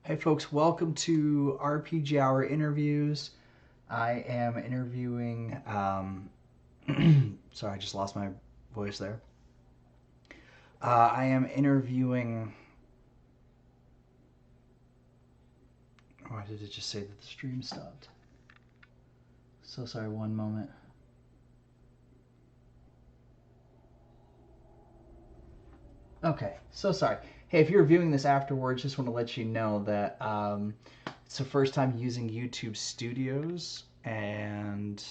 Hey folks, welcome to RPGHour interviews. I am interviewing. Sorry, I just lost my voice there. I am interviewing. Why did it just say that the stream stopped? So sorry, one moment. Okay, so sorry. Hey, if you're viewing this afterwards, just want to let you know that it's the first time using YouTube Studios, and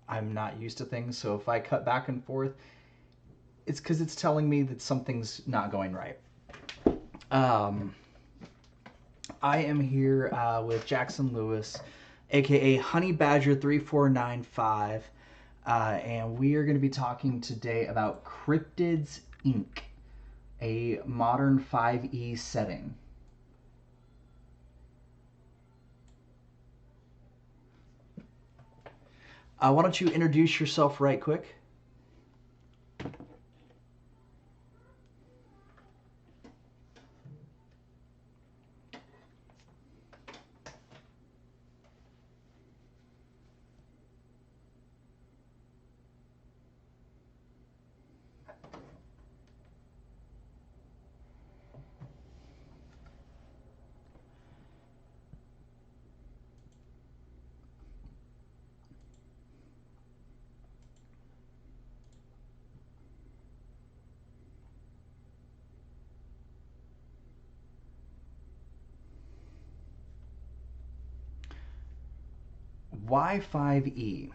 I'm not used to things. So if I cut back and forth, it's because it's telling me that something's not going right. Um, I am here with Jackson Lewis, aka Honey Badger 3495, and we are going to be talking today about Cryptids Inc., a modern 5e setting. Why don't you introduce yourself right quick? Why 5e?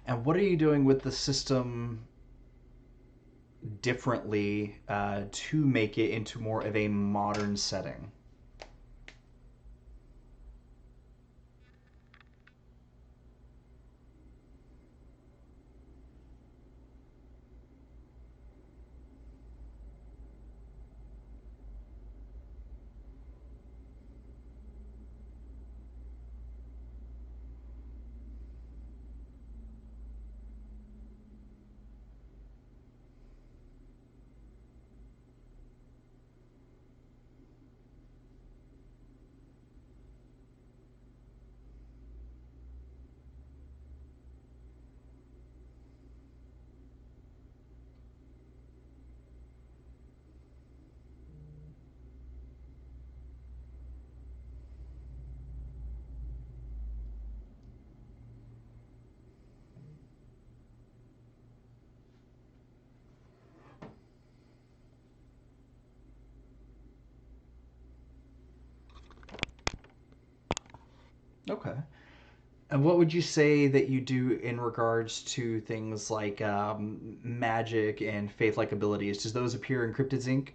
And what are you doing with the system differently to make it into more of a modern setting? Okay. And what would you say that you do in regards to things like magic and faith-like abilities? Does those appear in Cryptids Inc.?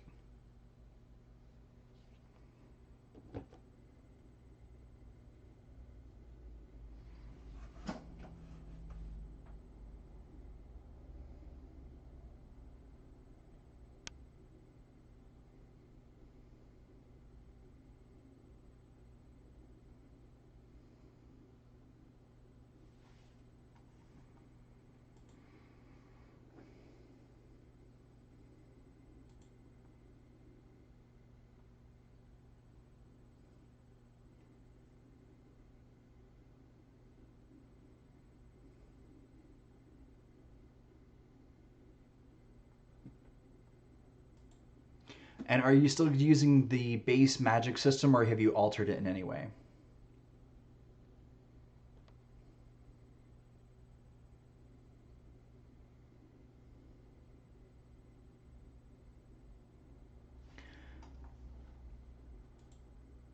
And are you still using the base magic system, or have you altered it in any way?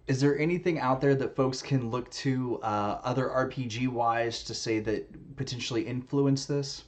Is there anything out there that folks can look to, other RPG wise, to say that potentially influence this?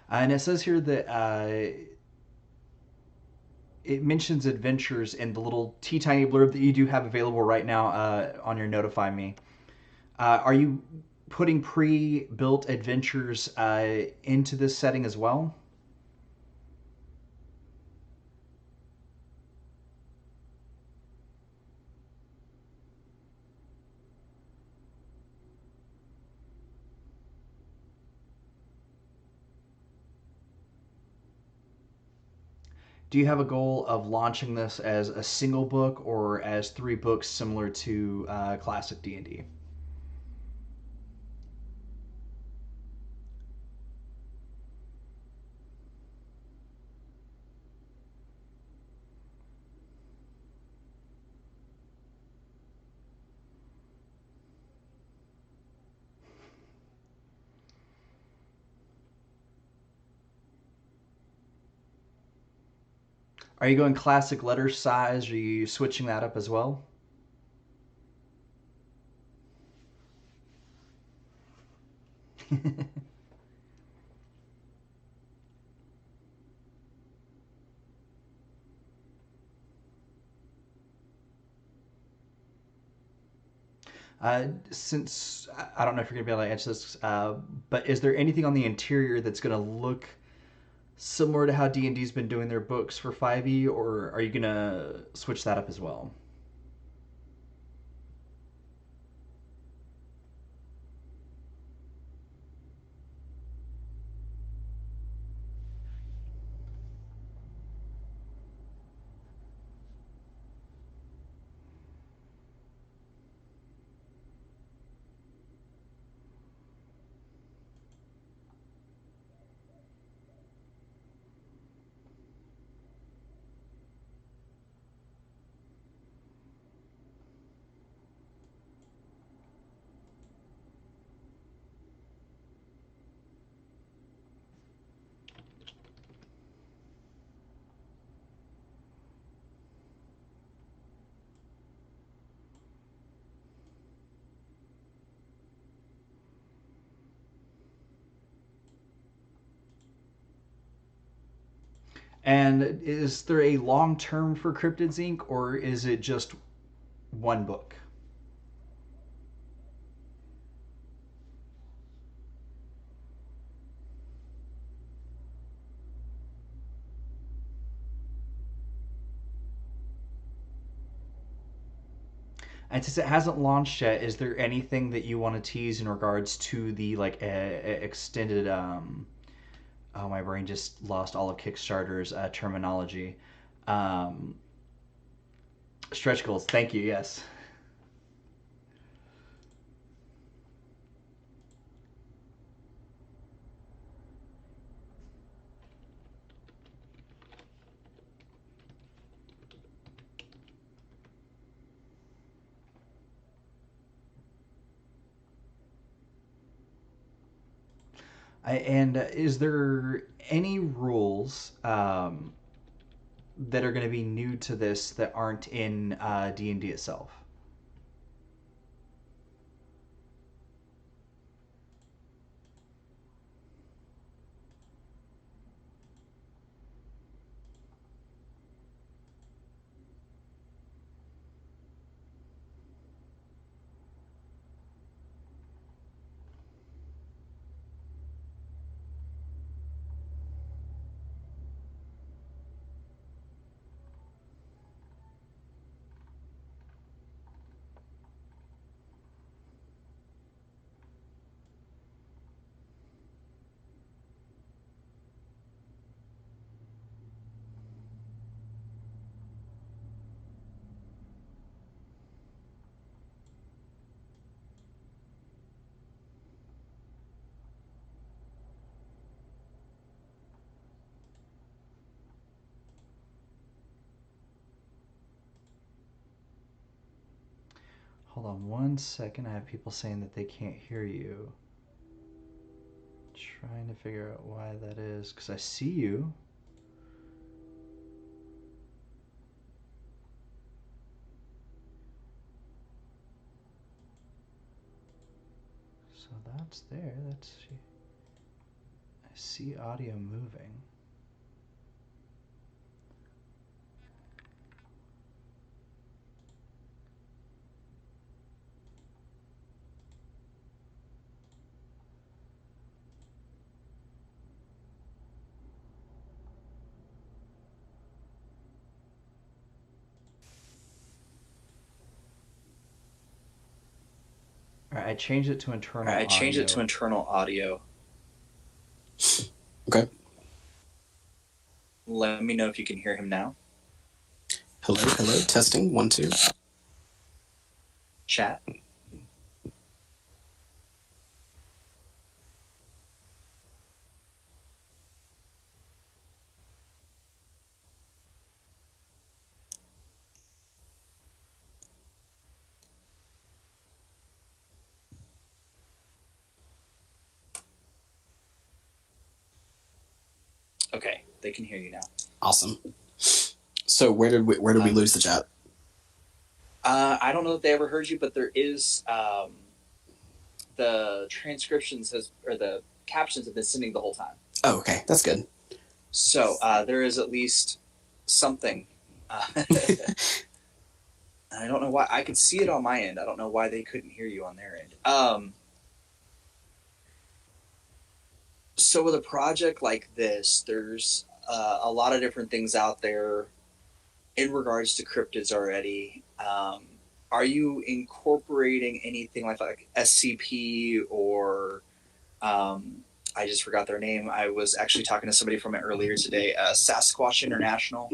And it says here that it mentions adventures in the little tiny blurb that you do have available right now on your Notify Me. Are you putting pre-built adventures into this setting as well? Do you have a goal of launching this as a single book or as 3 books similar to classic D&D? Are you going classic letter size? Are you switching that up as well? Since I don't know if you're going to be able to answer this, but is there anything on the interior that's going to look similar to how D&D's been doing their books for 5e, or are you going to switch that up as well? And is there a long term for Cryptids Inc., or is it just 1 book? And since it hasn't launched yet, is there anything that you want to tease in regards to the like extended? Oh, my brain just lost all of Kickstarter's terminology. Um, Stretch goals. Thank you. Yes. And is there any rules that are going to be new to this that aren't in D&D itself? Hold on 1 second. I have people saying that they can't hear you. Trying to figure out why that is, because I see you. So that's there. That's. I see audio moving. Alright, I changed it to internal audio. I changed it to internal audio. Okay. Let me know if you can hear him now. Hello, hello. Testing. 1, 2. Chat. Okay, they can hear you now. Awesome. So where did we lose the chat? I don't know if they ever heard you, but there is the transcriptions or the captions have been sending the whole time. Oh, okay, that's good. So there is at least something. I don't know why. I could see it on my end. I don't know why they couldn't hear you on their end. So with a project like this, there's a lot of different things out there in regards to cryptids already. Are you incorporating anything like SCP or I just forgot their name. I was actually talking to somebody from it earlier today. Sasquatch International.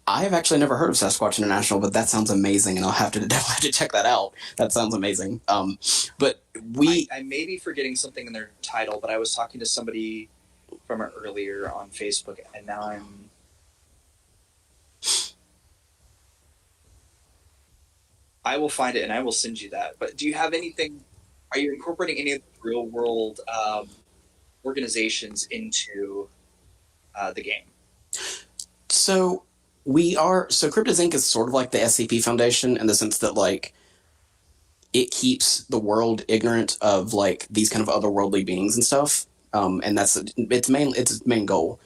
I have actually never heard of Sasquatch International, but that sounds amazing, and I'll definitely have to check that out. That sounds amazing. But I may be forgetting something in their title, but I was talking to somebody from it earlier on Facebook, and now I will find it and I will send you that. But do you have anything? Are you incorporating any of the real world organizations into the game? So Cryptids Inc. is sort of like the SCP Foundation in the sense that like it keeps the world ignorant of like these kind of otherworldly beings and stuff. And that's its main goal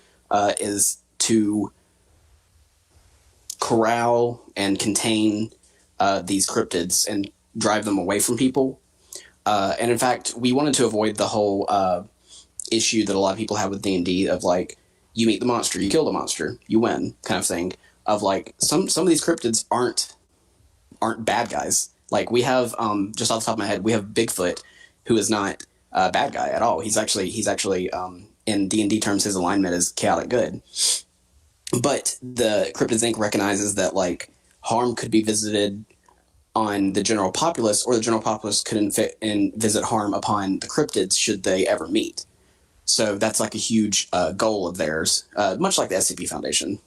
is to corral and contain these cryptids and drive them away from people. And in fact, we wanted to avoid the whole issue that a lot of people have with D&D of like, you meet the monster, you kill the monster, you win, kind of thing. Of like, some of these cryptids aren't bad guys. Like we have, just off the top of my head, we have Bigfoot, who is not a bad guy at all. He's actually in D&D terms, his alignment is chaotic good. But the Cryptids Inc. recognizes that like harm could be visited on the general populace, or the general populace could visit harm upon the cryptids should they ever meet. So that's like a huge goal of theirs, much like the SCP Foundation.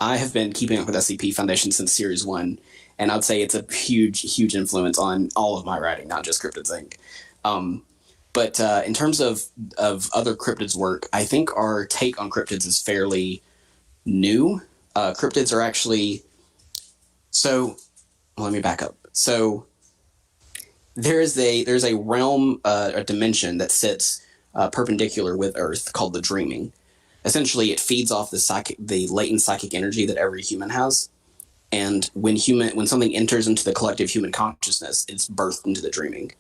I have been keeping up with SCP Foundation since Series 1, and I'd say it's a huge influence on all of my writing, not just Cryptids Inc. But in terms of other cryptids work, I think our take on cryptids is fairly new. Cryptids are actually... So, let me back up. So, there's a realm, a dimension that sits perpendicular with Earth called the Dreaming. Essentially, it feeds off the latent psychic energy that every human has. And when something enters into the collective human consciousness, it's birthed into the Dreaming.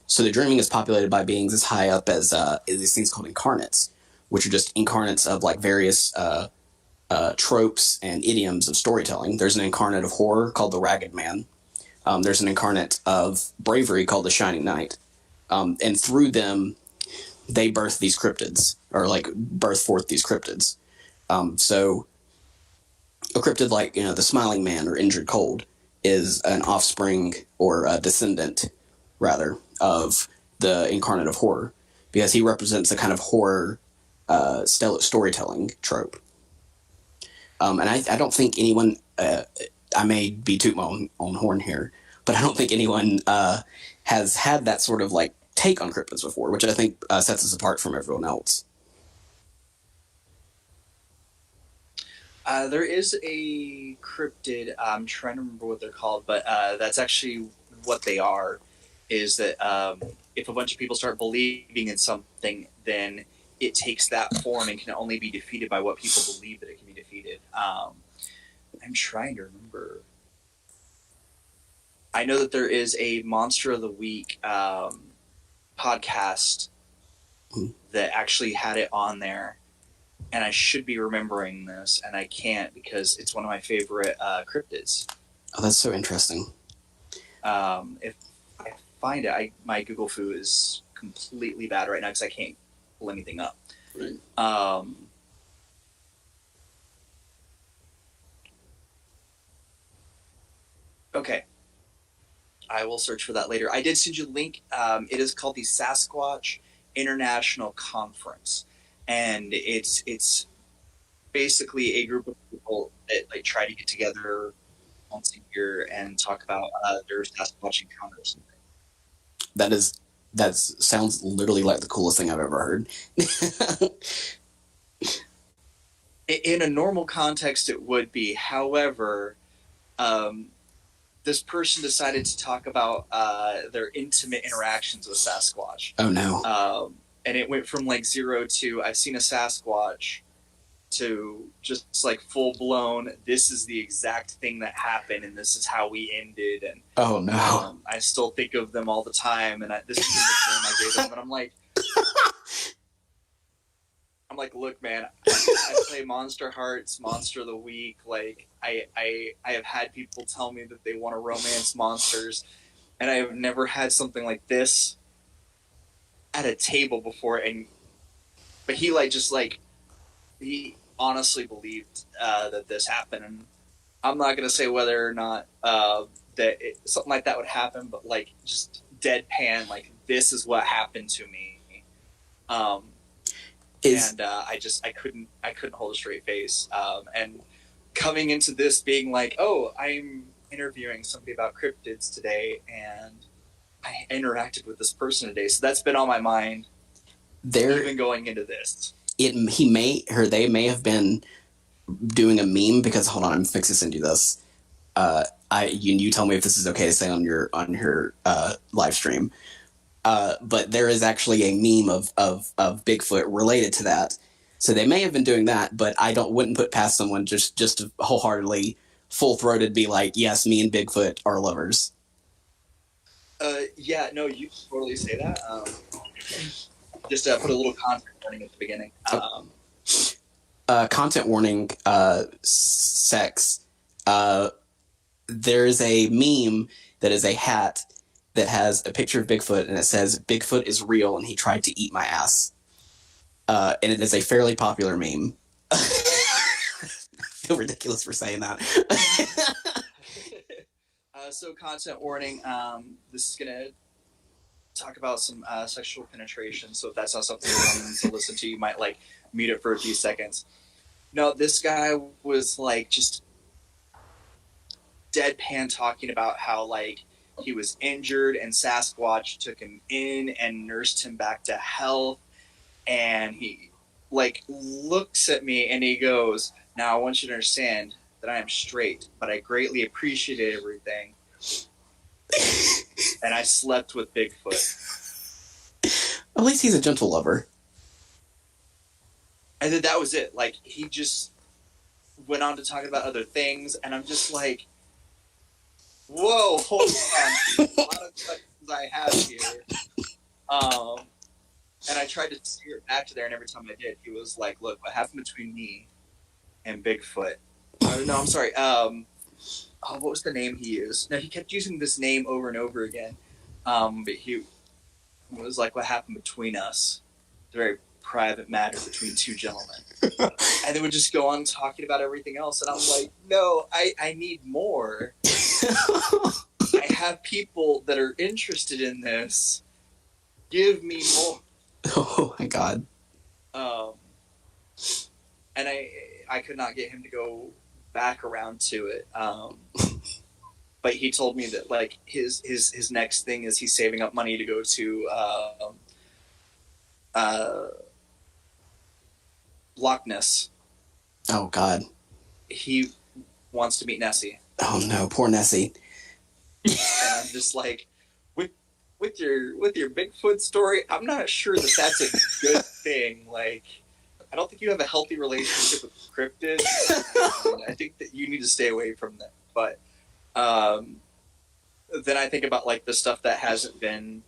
So the Dreaming is populated by beings as high up as these things called incarnates, which are just incarnates of like various tropes and idioms of storytelling. There's an incarnate of horror called the Ragged Man. There's an incarnate of bravery called the Shining Knight. And through them, they birth these cryptids, or like birth forth these cryptids. So a cryptid like, the Smiling Man or Injured Cold is an offspring or a descendant, rather, of the incarnate of horror, because he represents a kind of horror storytelling trope. And I don't think anyone I may be tooting my own horn here, but I don't think anyone has had that sort of like take on cryptids before, which I think sets us apart from everyone else. There is a cryptid. I'm trying to remember what they're called, but that's actually what they are. Is that if a bunch of people start believing in something, then it takes that form and can only be defeated by what people believe that it can be defeated. I'm trying to remember. I know that there is a Monster of the Week podcast that actually had it on there, and I should be remembering this, and I can't because it's one of my favorite cryptids. Oh, that's so interesting. If I find it, my Google Foo is completely bad right now because I can't pull anything up. Right. Okay. I will search for that later. I did send you the link. It is called the Sasquatch International Conference, and it's basically a group of people that like try to get together once a year and talk about their Sasquatch encounters. That sounds literally like the coolest thing I've ever heard. In a normal context, it would be. However, this person decided to talk about their intimate interactions with Sasquatch. Oh no! And it went from like 0 to I've seen a Sasquatch to just like full blown. This is the exact thing that happened, and this is how we ended. And oh no! I still think of them all the time, and this is the nickname I gave them. And I'm like, look, man, I play Monster Hearts, Monster of the Week. Like, I have had people tell me that they want to romance monsters, and I have never had something like this at a table before. But he he honestly believed that this happened, and I'm not gonna say whether or not something like that would happen, but like just deadpan, like this is what happened to me. I couldn't hold a straight face. And coming into this being like, oh, I'm interviewing somebody about cryptids today, and I interacted with this person today, so that's been on my mind. Even going into this, they may have been doing a meme because hold on, I'm fixing to send you this. You tell me if this is okay to say on your live stream. But there is actually a meme of Bigfoot related to that. So they may have been doing that, but I wouldn't put past someone just to wholeheartedly, full-throated be like, yes, me and Bigfoot are lovers. Yeah, no, you can totally say that. Just put a little content warning at the beginning. Content warning, sex. There's a meme that is a hat that has a picture of Bigfoot, and it says, Bigfoot is real, and he tried to eat my ass. And it is a fairly popular meme. I feel ridiculous for saying that. So content warning, this is going to talk about some sexual penetration, so if that's not something you're wanting to listen to, you might like mute it for a few seconds. No, this guy was like just deadpan talking about how like he was injured and Sasquatch took him in and nursed him back to health, and he like looks at me and he goes, now I want you to understand that I am straight, but I greatly appreciate everything. And I slept with Bigfoot. At least he's a gentle lover. And then that was it. Like, he just went on to talk about other things, and I'm just like, whoa, hold on. A lot of questions I have here. And I tried to steer it back to there, and every time I did, he was like, look, what happened between me and Bigfoot? No, I'm sorry. What was the name he used? No, he kept using this name over and over again. But he was like, what happened between us? It's a very private matter between two gentlemen. And they would just go on talking about everything else. And I'm like, no, I need more. I have people that are interested in this. Give me more. Oh, my God. And I could not get him to go back around to it. But he told me that like his next thing is he's saving up money to go to uh, Loch Ness. Oh God. He wants to meet Nessie. Oh no, poor Nessie. And I'm just like, with your Bigfoot story, I'm not sure that that's a good thing. Like, I don't think you have a healthy relationship with cryptids. I think that you need to stay away from them. But then I think about like the stuff that hasn't been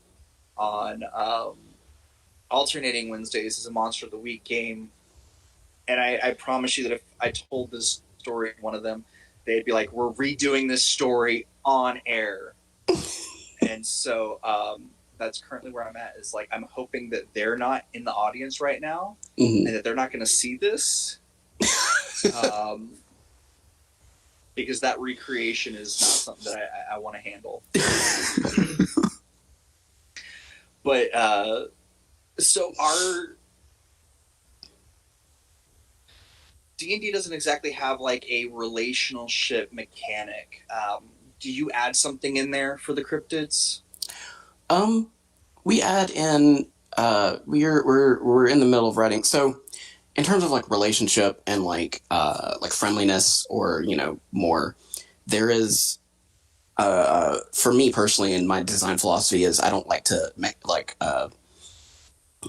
on alternating Wednesdays as a Monster of the Week game. And I promise you that if I told this story in one of them, they'd be like, we're redoing this story on air. And so that's currently where I'm at, is like, I'm hoping that they're not in the audience right now and that they're not going to see this. Because that recreation is not something that I want to handle. But so our D&D doesn't exactly have like a relationship mechanic. Do you add something in there for the cryptids? We add in we're in the middle of writing. So in terms of like relationship and like friendliness, or more, there is for me personally, in my design philosophy, is I don't like to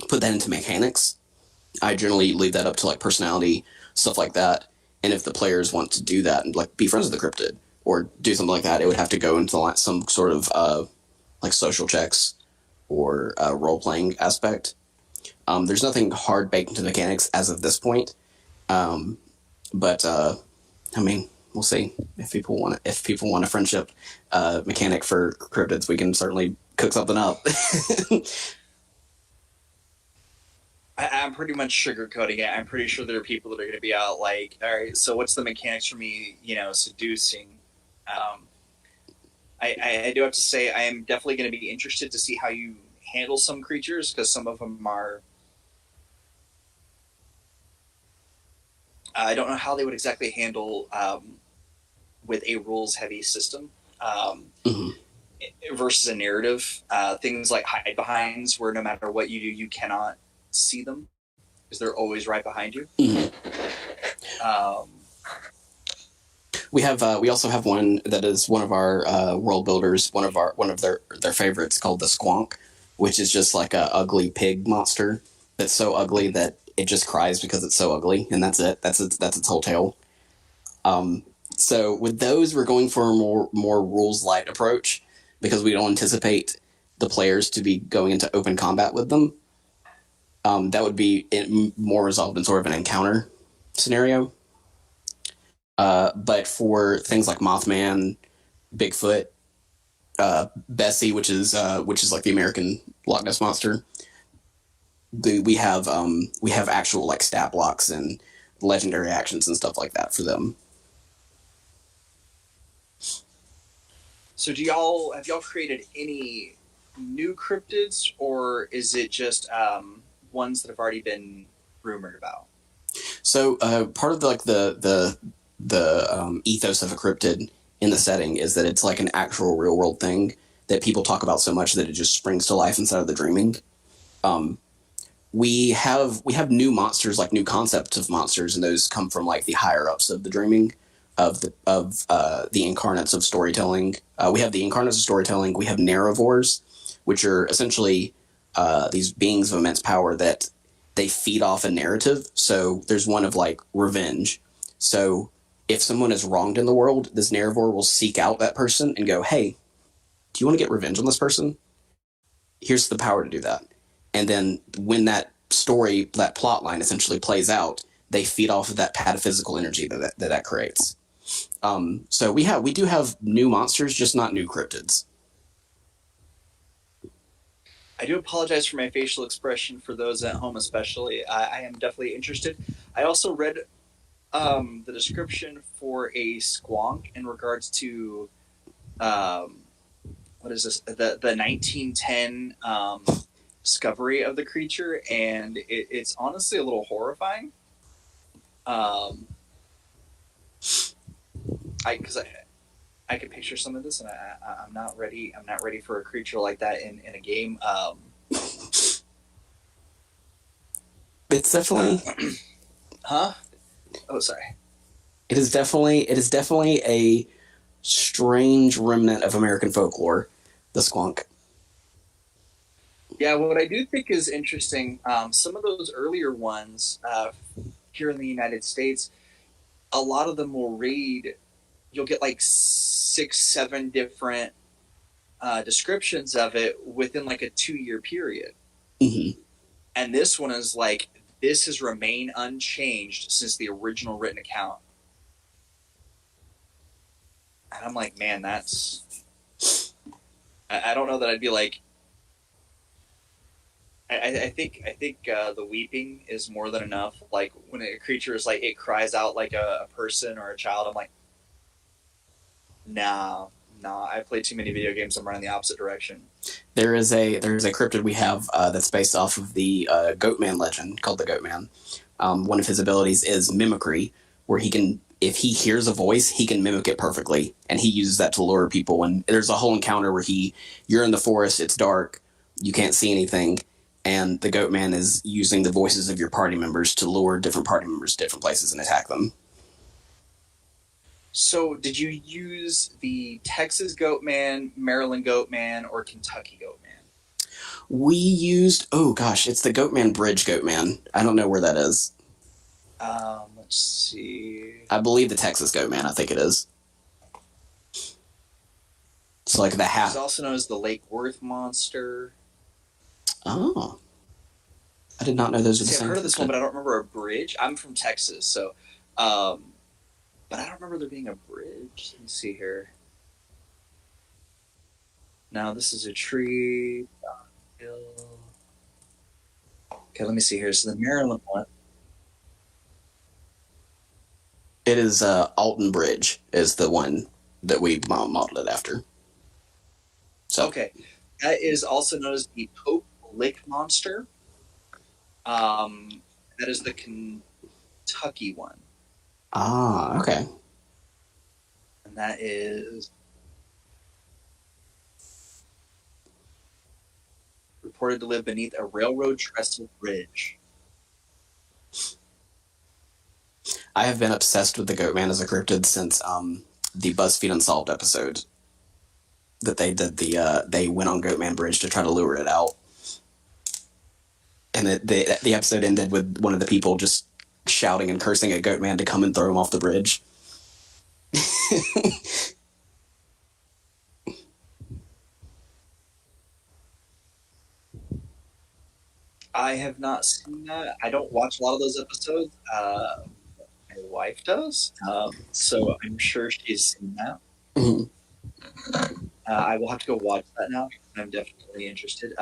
put that into mechanics. I generally leave that up to like personality, stuff like that. And if the players want to do that and like be friends with the cryptid or do something like that, it would have to go into like some sort of like social checks or role playing aspect. There's nothing hard baked into mechanics as of this point, but I mean, we'll see if people want a friendship mechanic for cryptids. We can certainly cook something up. I'm pretty much sugarcoating it. I'm pretty sure there are people that are going to be out like, all right, so what's the mechanics for me, seducing? I do have to say I am definitely going to be interested to see how you handle some creatures, because some of them are... I don't know how they would exactly handle with a rules-heavy system versus a narrative. Things like hide-behinds, where no matter what you do, you cannot see them because they're always right behind you. We also have one that is one of our world builders, one of their favorites, called the Squonk, which is just like a ugly pig monster that's so ugly that it just cries because it's so ugly, and that's it. That's its whole tale. So with those, we're going for a more rules light approach, because we don't anticipate the players to be going into open combat with them. That would be more resolved in sort of an encounter scenario. But for things like Mothman, Bigfoot, Bessie, which is like the American Loch Ness monster, we have actual like stat blocks and legendary actions and stuff like that for them. So have y'all created any new cryptids, or is it just ones that have already been rumored about? So part of the ethos of a cryptid in the setting is that it's like an actual real world thing that people talk about so much that it just springs to life instead of the dreaming. We have new monsters, like new concepts of monsters, and those come from like the higher ups of the dreaming, of the incarnates of storytelling. We have the incarnates of storytelling. We have narravores, which are essentially these beings of immense power that they feed off a narrative. So there's one of like revenge. So if someone is wronged in the world, this narravore will seek out that person and go, hey, do you want to get revenge on this person? Here's the power to do that. And then when that story, that plot line essentially plays out, they feed off of that pataphysical energy that creates. So we do have new monsters, just not new cryptids. I do apologize for my facial expression for those at home, especially. I am definitely interested. I also read the description for a squonk in regards to what is this? The 1910 discovery of the creature, and it's honestly a little horrifying. I can picture some of this, and I'm not ready. I'm not ready for a creature like that in a game. It's definitely Huh? Oh, sorry. it is definitely a strange remnant of American folklore, the squonk. Yeah, what I do think is interesting, some of those earlier ones here in the United States, a lot of them will read. You'll get like 6, 7 different descriptions of it within like a 2-year period. Mm-hmm. And this one is like, this has remained unchanged since the original written account. And I'm like, man, that's. I don't know that I'd be like. I think the weeping is more than enough. Like when a creature is like, it cries out like a person or a child. I'm like, nah. I played too many video games. I'm running the opposite direction. There's a cryptid we have that's based off of the Goatman legend called the Goatman. One of his abilities is mimicry, where he can, if he hears a voice, he can mimic it perfectly, and he uses that to lure people. And there's a whole encounter where you're in the forest, it's dark, you can't see anything, and the Goatman is using the voices of your party members to lure different party members to different places and attack them. So, did you use the Texas Goatman, Maryland Goatman, or Kentucky Goatman? We used, oh gosh, it's the Goatman Bridge Goatman. I don't know where that is. Let's see. I believe the Texas Goatman, I think it is. It's like the half. It's also known as the Lake Worth monster. Oh. I did not know those were the See, same. I've heard of this one, but I don't remember a bridge. I'm from Texas, so. But I don't remember there being a bridge. Let me see here. Now, this is a tree. Okay, let me see here. So the Maryland one. It is Alton Bridge is the one that we modeled it after. So Okay, that is also known as the Pope Lick monster. That is the Kentucky one. Ah, okay. And that is reported to live beneath a railroad trestle bridge. I have been obsessed with the Goatman as a cryptid since the BuzzFeed Unsolved episode that they did. They went on Goatman Bridge to try to lure it out, and the episode ended with one of the people just shouting and cursing at Goatman to come and throw him off the bridge. I have not seen that. I don't watch a lot of those episodes. My wife does, so I'm sure she's seen that. Mm-hmm. I will have to go watch that now. I'm definitely interested.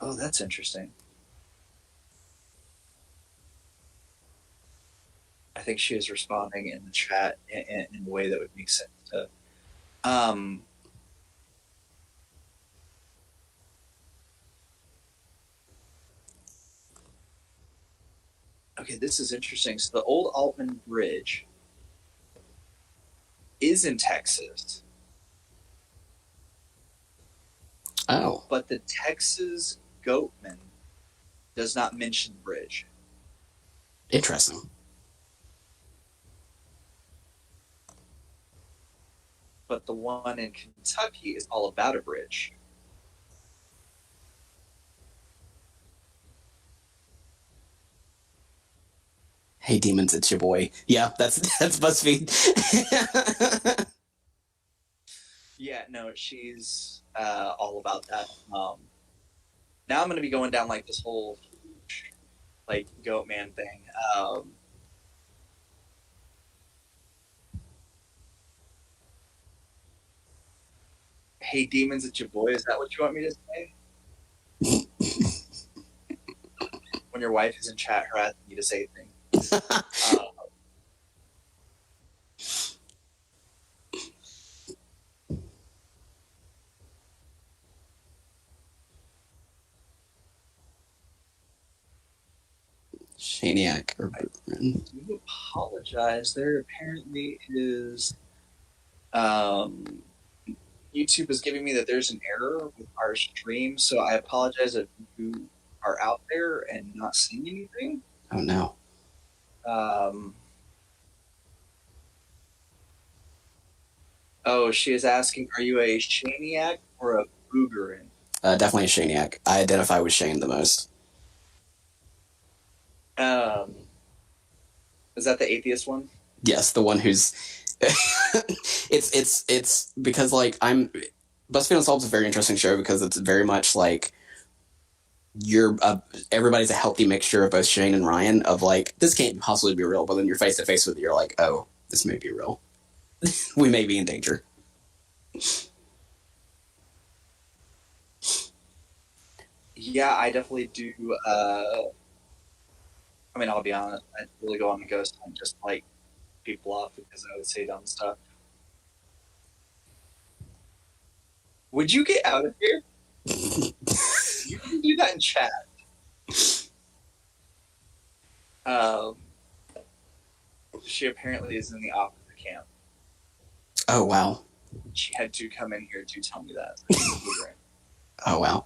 Oh, that's interesting. I think she is responding in the chat in a way that would make sense to. Okay, this is interesting. So the old Altman Bridge is in Texas. Oh. But the Texas Goatman does not mention the bridge. Interesting. But the one in Kentucky is all about a bridge. Hey demons, it's your boy. Yeah, that's BuzzFeed. Yeah, no, she's all about that. Now I'm going to be going down like this whole like Goatman thing. Hey demons, it's your boy. Is that what you want me to say? When your wife is in chat harassing you to say things. Shaniac or Boomerang. I do apologize. There apparently is. YouTube is giving me that there's an error with our stream, so I apologize if you are out there and not seeing anything. Oh no. Oh, she is asking, are you a Shaniac or a Boogerin? Definitely a Shaniac. I identify with Shane the most. Is that the atheist one? Yes, the one who's it's because like BuzzFeed Unsolved is a very interesting show because it's very much like everybody's a healthy mixture of both Shane and Ryan of like this can't possibly be real, but then you're face to face with it, you're like, oh, this may be real. We may be in danger. Yeah, I definitely do. I mean, I'll be honest, I really go on the ghost hunt just like people off because I would say dumb stuff. Would you get out of here? You can do that in chat. She apparently is in the opposite camp. Oh wow. She had to come in here to tell me that. Oh wow.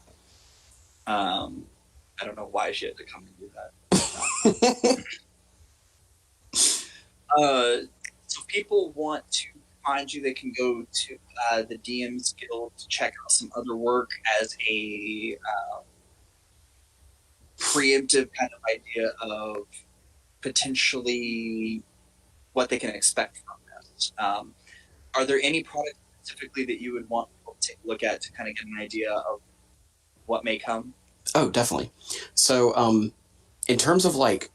I don't know why she had to come and do that. So people want to find you. They can go to the DM's Guild to check out some other work as a preemptive kind of idea of potentially what they can expect from this. Are there any products specifically that you would want people to take a look at to kind of get an idea of what may come? Oh, definitely. So, in terms of like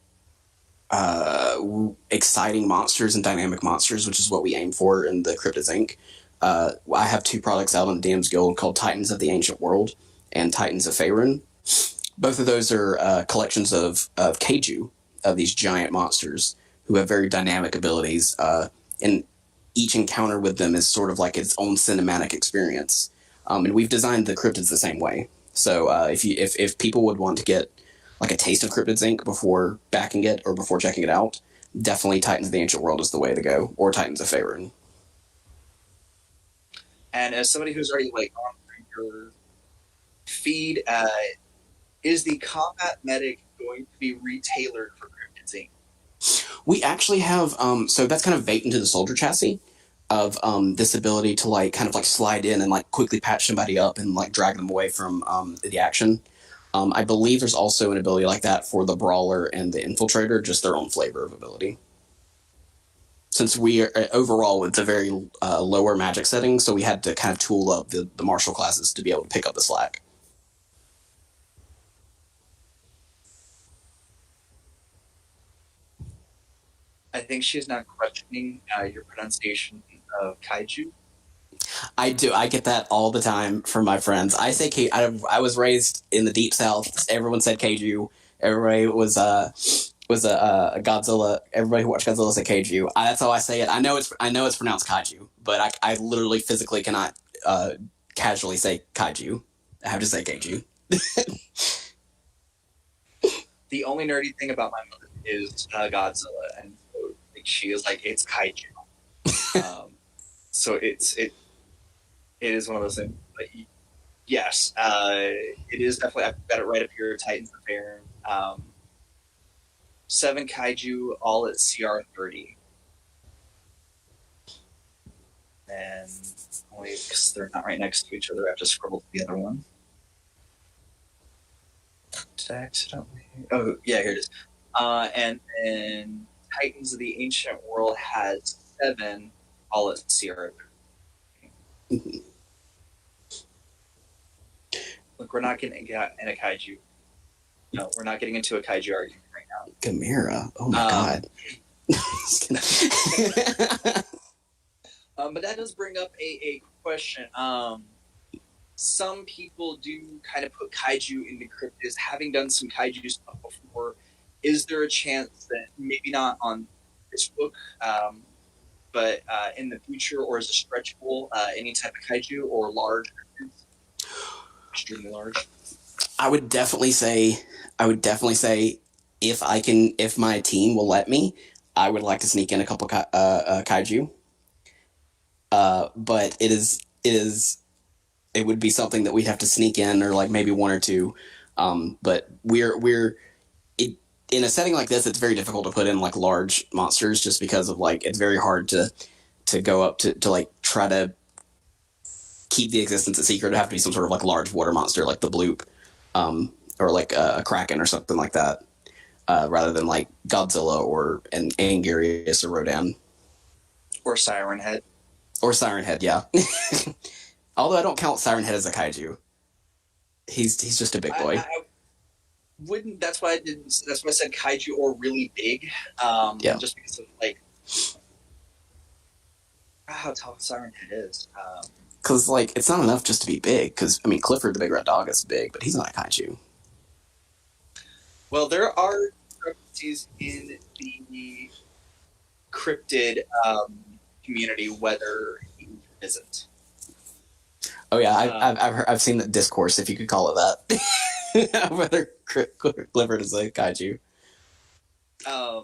exciting monsters and dynamic monsters, which is what we aim for in the Cryptids Inc., I have two products out on DM's Guild called Titans of the Ancient World and Titans of Faerun. Both of those are collections of Kaiju, of these giant monsters who have very dynamic abilities, and each encounter with them is sort of like its own cinematic experience. And we've designed the cryptids the same way. So if people would want to get like a taste of Cryptids Inc. before backing it or before checking it out, definitely Titans of the Ancient World is the way to go, or Titans of Faerun. And as somebody who's already like on your feed, is the combat medic going to be retailored for Cryptids Inc.? We actually have so that's kind of baked into the soldier chassis of this ability to like kind of like slide in and like quickly patch somebody up and like drag them away from the action. I believe there's also an ability like that for the brawler and the infiltrator, just their own flavor of ability. Since we are overall it's a very lower magic setting, so we had to kind of tool up the martial classes to be able to pick up the slack. I think she's not questioning your pronunciation of Kaiju. I do. I get that all the time from my friends. I say I was raised in the deep south. Everyone said Kaiju. Everybody was a Godzilla. Everybody who watched Godzilla said Kaiju. That's how I say it. I know it's pronounced Kaiju, but I literally physically cannot casually say Kaiju. I have to say Kaiju. The only nerdy thing about my mother is Godzilla, and so, like, she is like, it's Kaiju. So it is one of those things. But yes, it is definitely. I've got it right up here. Titans of Faerun. 7 Kaiju, all at CR 30. And only because they're not right next to each other, I have to scroll to the other one. Did I accidentally? Oh, yeah, here it is. And then Titans of the Ancient World has 7, all at CR. Mm-hmm. Look, we're not getting in a Kaiju. No, we're not getting into a Kaiju argument right now. Gamera. Oh my god. But that does bring up a question. Some people do kind of put Kaiju into cryptids. Having done some Kaiju stuff before, is there a chance that maybe not on this book, but in the future, or is a stretch goal, any type of Kaiju or large cryptids? Extremely large. I would definitely say if my team will let me, I would like to sneak in a couple kaiju. But it would be something that we'd have to sneak in, or like maybe one or two. But in a setting like this, it's very difficult to put in like large monsters, just because of like it's very hard to go up to like try to keep the existence a secret. It'd have to be some sort of like large water monster, like the bloop, or like a kraken or something like that, rather than like Godzilla or an Angarius or Rodan or Siren Head. Or Siren Head, yeah. Although I don't count Siren Head as a kaiju. He's just a big boy. I wouldn't. That's why I didn't. That's why I said kaiju or really big. Yeah. Just because of like how tall Siren Head is. Because like it's not enough just to be big. Because I mean, Clifford the Big Red Dog is big, but he's not a kaiju. Well, there are discrepancies in the cryptid community whether he isn't. Oh yeah, I've seen the discourse, if you could call it that, whether Clifford is a kaiju. I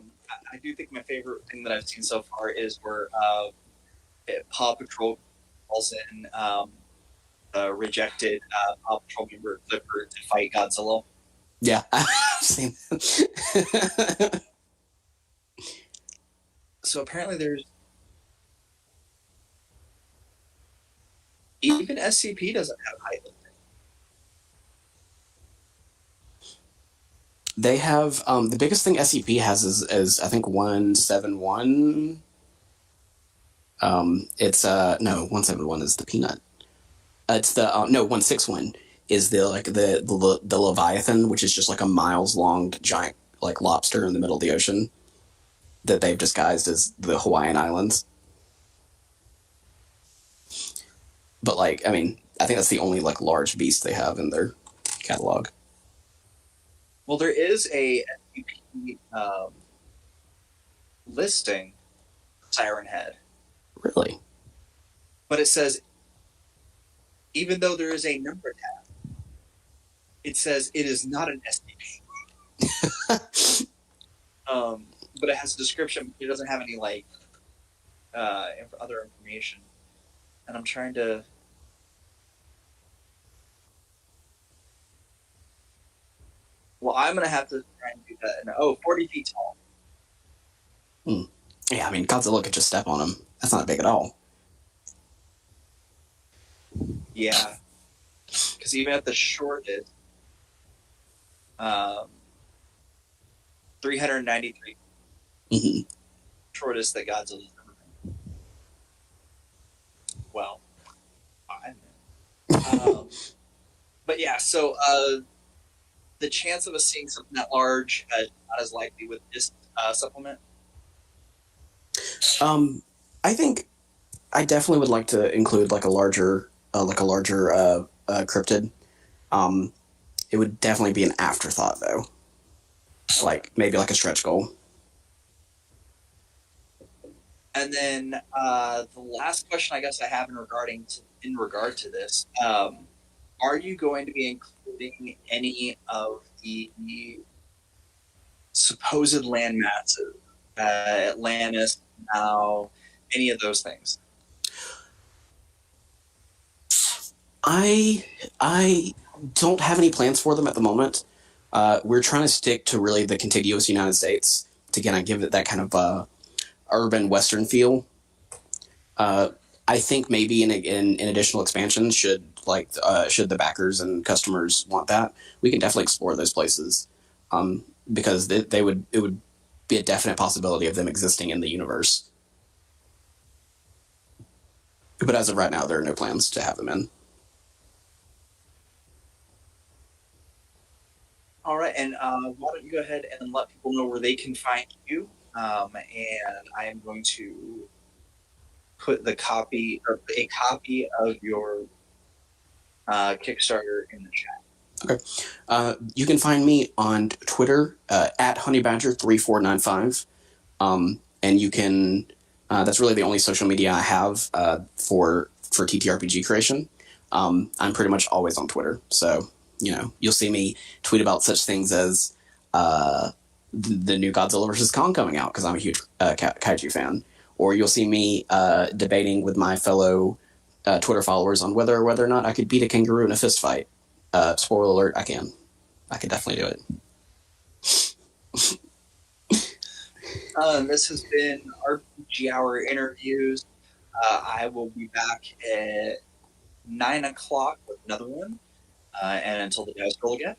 do think my favorite thing that I've seen so far is where Paw Patrol calls in a rejected Paw Patrol member Clifford to fight Godzilla. Yeah, I've seen that. So apparently there's even SCP doesn't have height limit. They have the biggest thing SCP has is I think 171. It's no, 171 is the peanut. It's the no, 161 is the Leviathan, which is just like a miles long giant like lobster in the middle of the ocean that they've disguised as the Hawaiian Islands. But like, I mean, I think that's the only like large beast they have in their catalog. Well, there is a SCP listing Siren Head. Really? But it says, even though there is a number tab, it says it is not an SCP. But it has a description. It doesn't have any like other information. And I'm trying to. Well, I'm gonna have to try and do that. And, 40 feet tall. Yeah, I mean, Godzilla could just step on him. That's not big at all. Yeah, because even at the shortest, 393. Mm-hmm. Shortest that Godzilla's ever been. Well, but yeah, so the chance of us seeing something that large not as likely with this supplement. I think I definitely would like to include like a larger cryptid. It would definitely be an afterthought though, like maybe like a stretch goal. And then the last question I guess I have in regard to this, are you going to be including any of the supposed land masses, Atlantis, now, any of those things? I don't have any plans for them at the moment. We're trying to stick to really the contiguous United States to kind of give it that kind of urban Western feel. I think maybe in additional expansions, should the backers and customers want that, we can definitely explore those places, because it would be a definite possibility of them existing in the universe. But as of right now, there are no plans to have them in. All right, and why don't you go ahead and let people know where they can find you, and I am going to put a copy of your Kickstarter in the chat. Okay. You can find me on Twitter at honeybadger3495, and you can. That's really the only social media I have for TTRPG creation. I'm pretty much always on Twitter, so you'll see me tweet about such things as the new Godzilla vs. Kong coming out because I'm a huge kaiju fan. Or you'll see me debating with my fellow Twitter followers on whether or not I could beat a kangaroo in a fist fight. Spoiler alert, I can. I could definitely do it. This has been RPG Hour interviews. I will be back at 9 o'clock with another one. And until the dice roll again.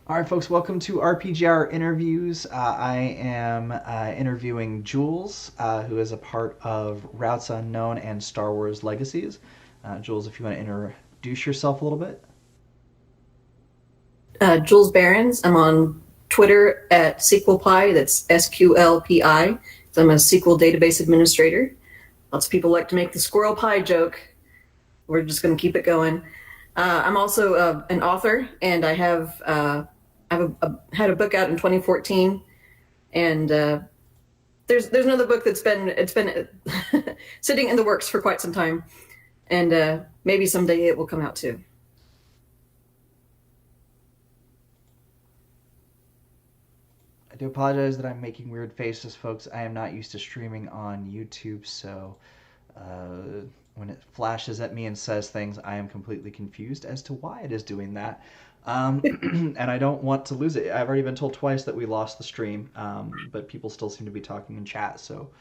All right, folks, welcome to RPGHour interviews. I am interviewing Jules, who is a part of Routes Unknown and Star Wars Legacies. Jules, if you want to introduce yourself a little bit. Jules Barons. I'm on Twitter at SQLPI. That's SQLPI. So I'm a SQL database administrator. Lots of people like to make the squirrel pie joke. We're just going to keep it going. I'm also an author, and I have had a book out in 2014, and there's another book that's been sitting in the works for quite some time, and maybe someday it will come out too. I do apologize that I'm making weird faces, folks. I am not used to streaming on YouTube, so when it flashes at me and says things, I am completely confused as to why it is doing that. And I don't want to lose it. I've already been told twice that we lost the stream, but people still seem to be talking in chat, so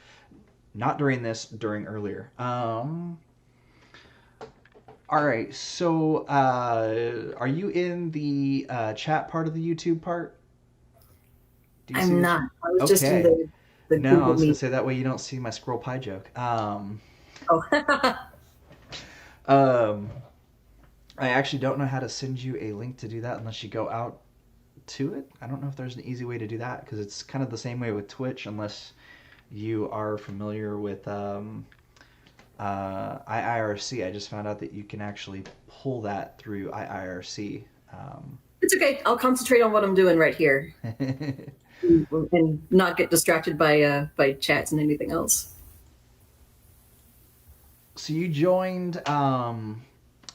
not during this, during earlier. All right, so are you in the chat part of the YouTube part? I'm not. I was just in the No, Google I was going Meet. to say that way you don't see my squirrel pie joke. Oh. I actually don't know how to send you a link to do that unless you go out to it. I don't know if there's an easy way to do that because it's kind of the same way with Twitch unless you are familiar with IIRC. I just found out that you can actually pull that through IIRC. It's okay. I'll concentrate on what I'm doing right here and not get distracted by chats and anything else. So you joined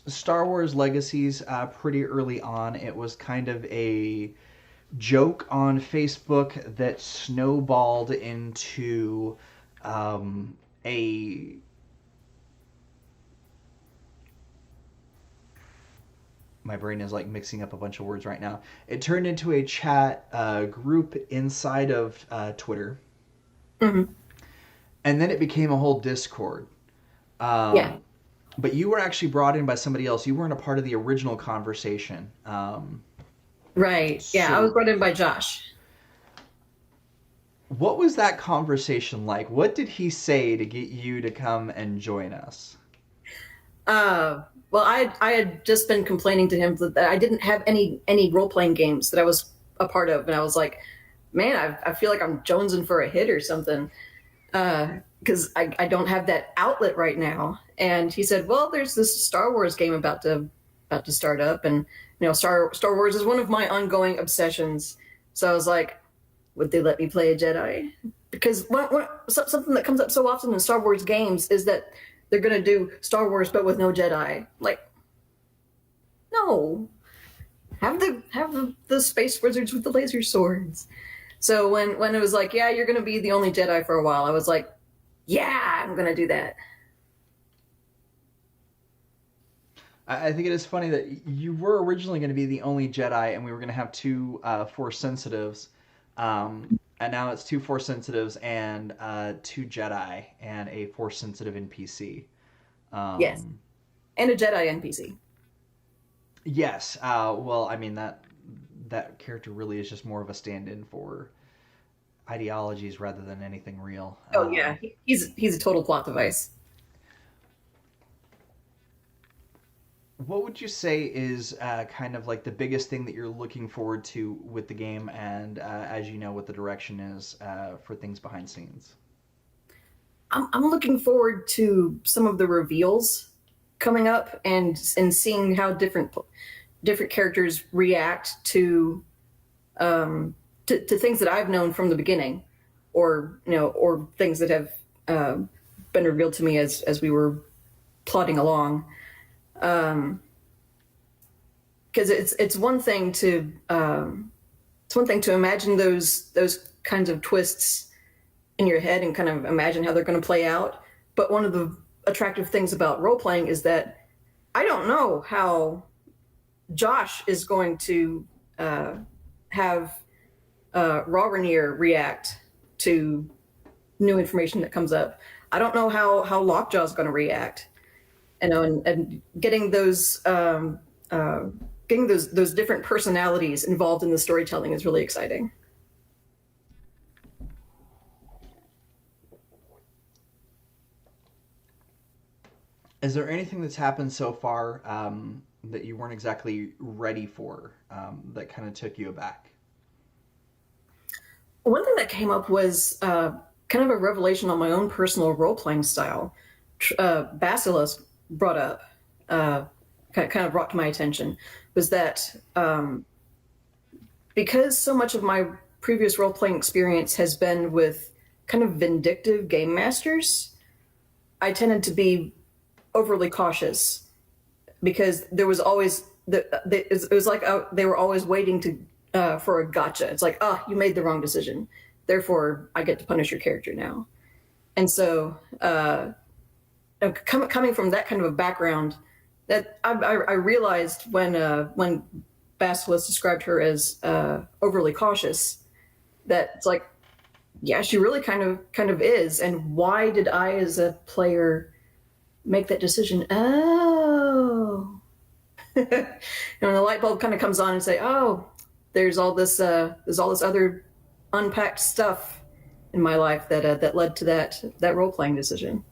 Star Wars Legacies pretty early on. It was kind of a joke on Facebook that snowballed into a my brain is like mixing up a bunch of words right now. It turned into a chat group inside of Twitter. Mm-hmm. And then it became a whole Discord. Yeah. But you were actually brought in by somebody else. You weren't a part of the original conversation. Right. Yeah, So I was brought in by Josh. what was that conversation like? What did he say to get you to come and join us? Well, I had just been complaining to him that I didn't have any role playing games that I was a part of, and I was like, man, I feel like I'm jonesing for a hit or something because I don't have that outlet right now. And he said, well, there's this Star Wars game about to start up, and Star Wars is one of my ongoing obsessions. So I was like, would they let me play a Jedi? Because something that comes up so often in Star Wars games is that they're going to do Star Wars but with no Jedi. Like, no. Have the space wizards with the laser swords. So when it was like, yeah, you're going to be the only Jedi for a while, I was like, yeah, I'm going to do that. I think it is funny that you were originally going to be the only Jedi, and we were going to have two Force sensitives, and now it's two Force sensitives and two Jedi and a Force sensitive NPC. Yes, and a Jedi NPC. Yes. Well, I mean that character really is just more of a stand-in for ideologies rather than anything real. Oh yeah, he's a total plot device. What would you say is kind of like the biggest thing that you're looking forward to with the game, and as you know, what the direction is for things behind scenes? I'm looking forward to some of the reveals coming up and seeing how different characters react to things that I've known from the beginning, or or things that have been revealed to me as we were plodding along. Because it's one thing to imagine those kinds of twists in your head and kind of imagine how they're going to play out. But one of the attractive things about role playing is that I don't know how Josh is going to have Rawrenier react to new information that comes up. I don't know how Lockjaw is going to react. And getting those getting those different personalities involved in the storytelling is really exciting. Is there anything that's happened so far that you weren't exactly ready for that kind of took you aback? One thing that came up was kind of a revelation on my own personal role playing style. Basilos brought up, kind of brought to my attention, was that because so much of my previous role playing experience has been with kind of vindictive game masters, I tended to be overly cautious because there was always it was like they were always waiting to for a gotcha. It's like, oh, you made the wrong decision, therefore I get to punish your character now. And so, coming from that kind of a background, that I realized when Basilisk described her as overly cautious, that it's like, yeah, she really kind of is. And why did I, as a player, make that decision? Oh, and when the light bulb kind of comes on and say, oh, there's all this other unpacked stuff in my life that led to that role playing decision,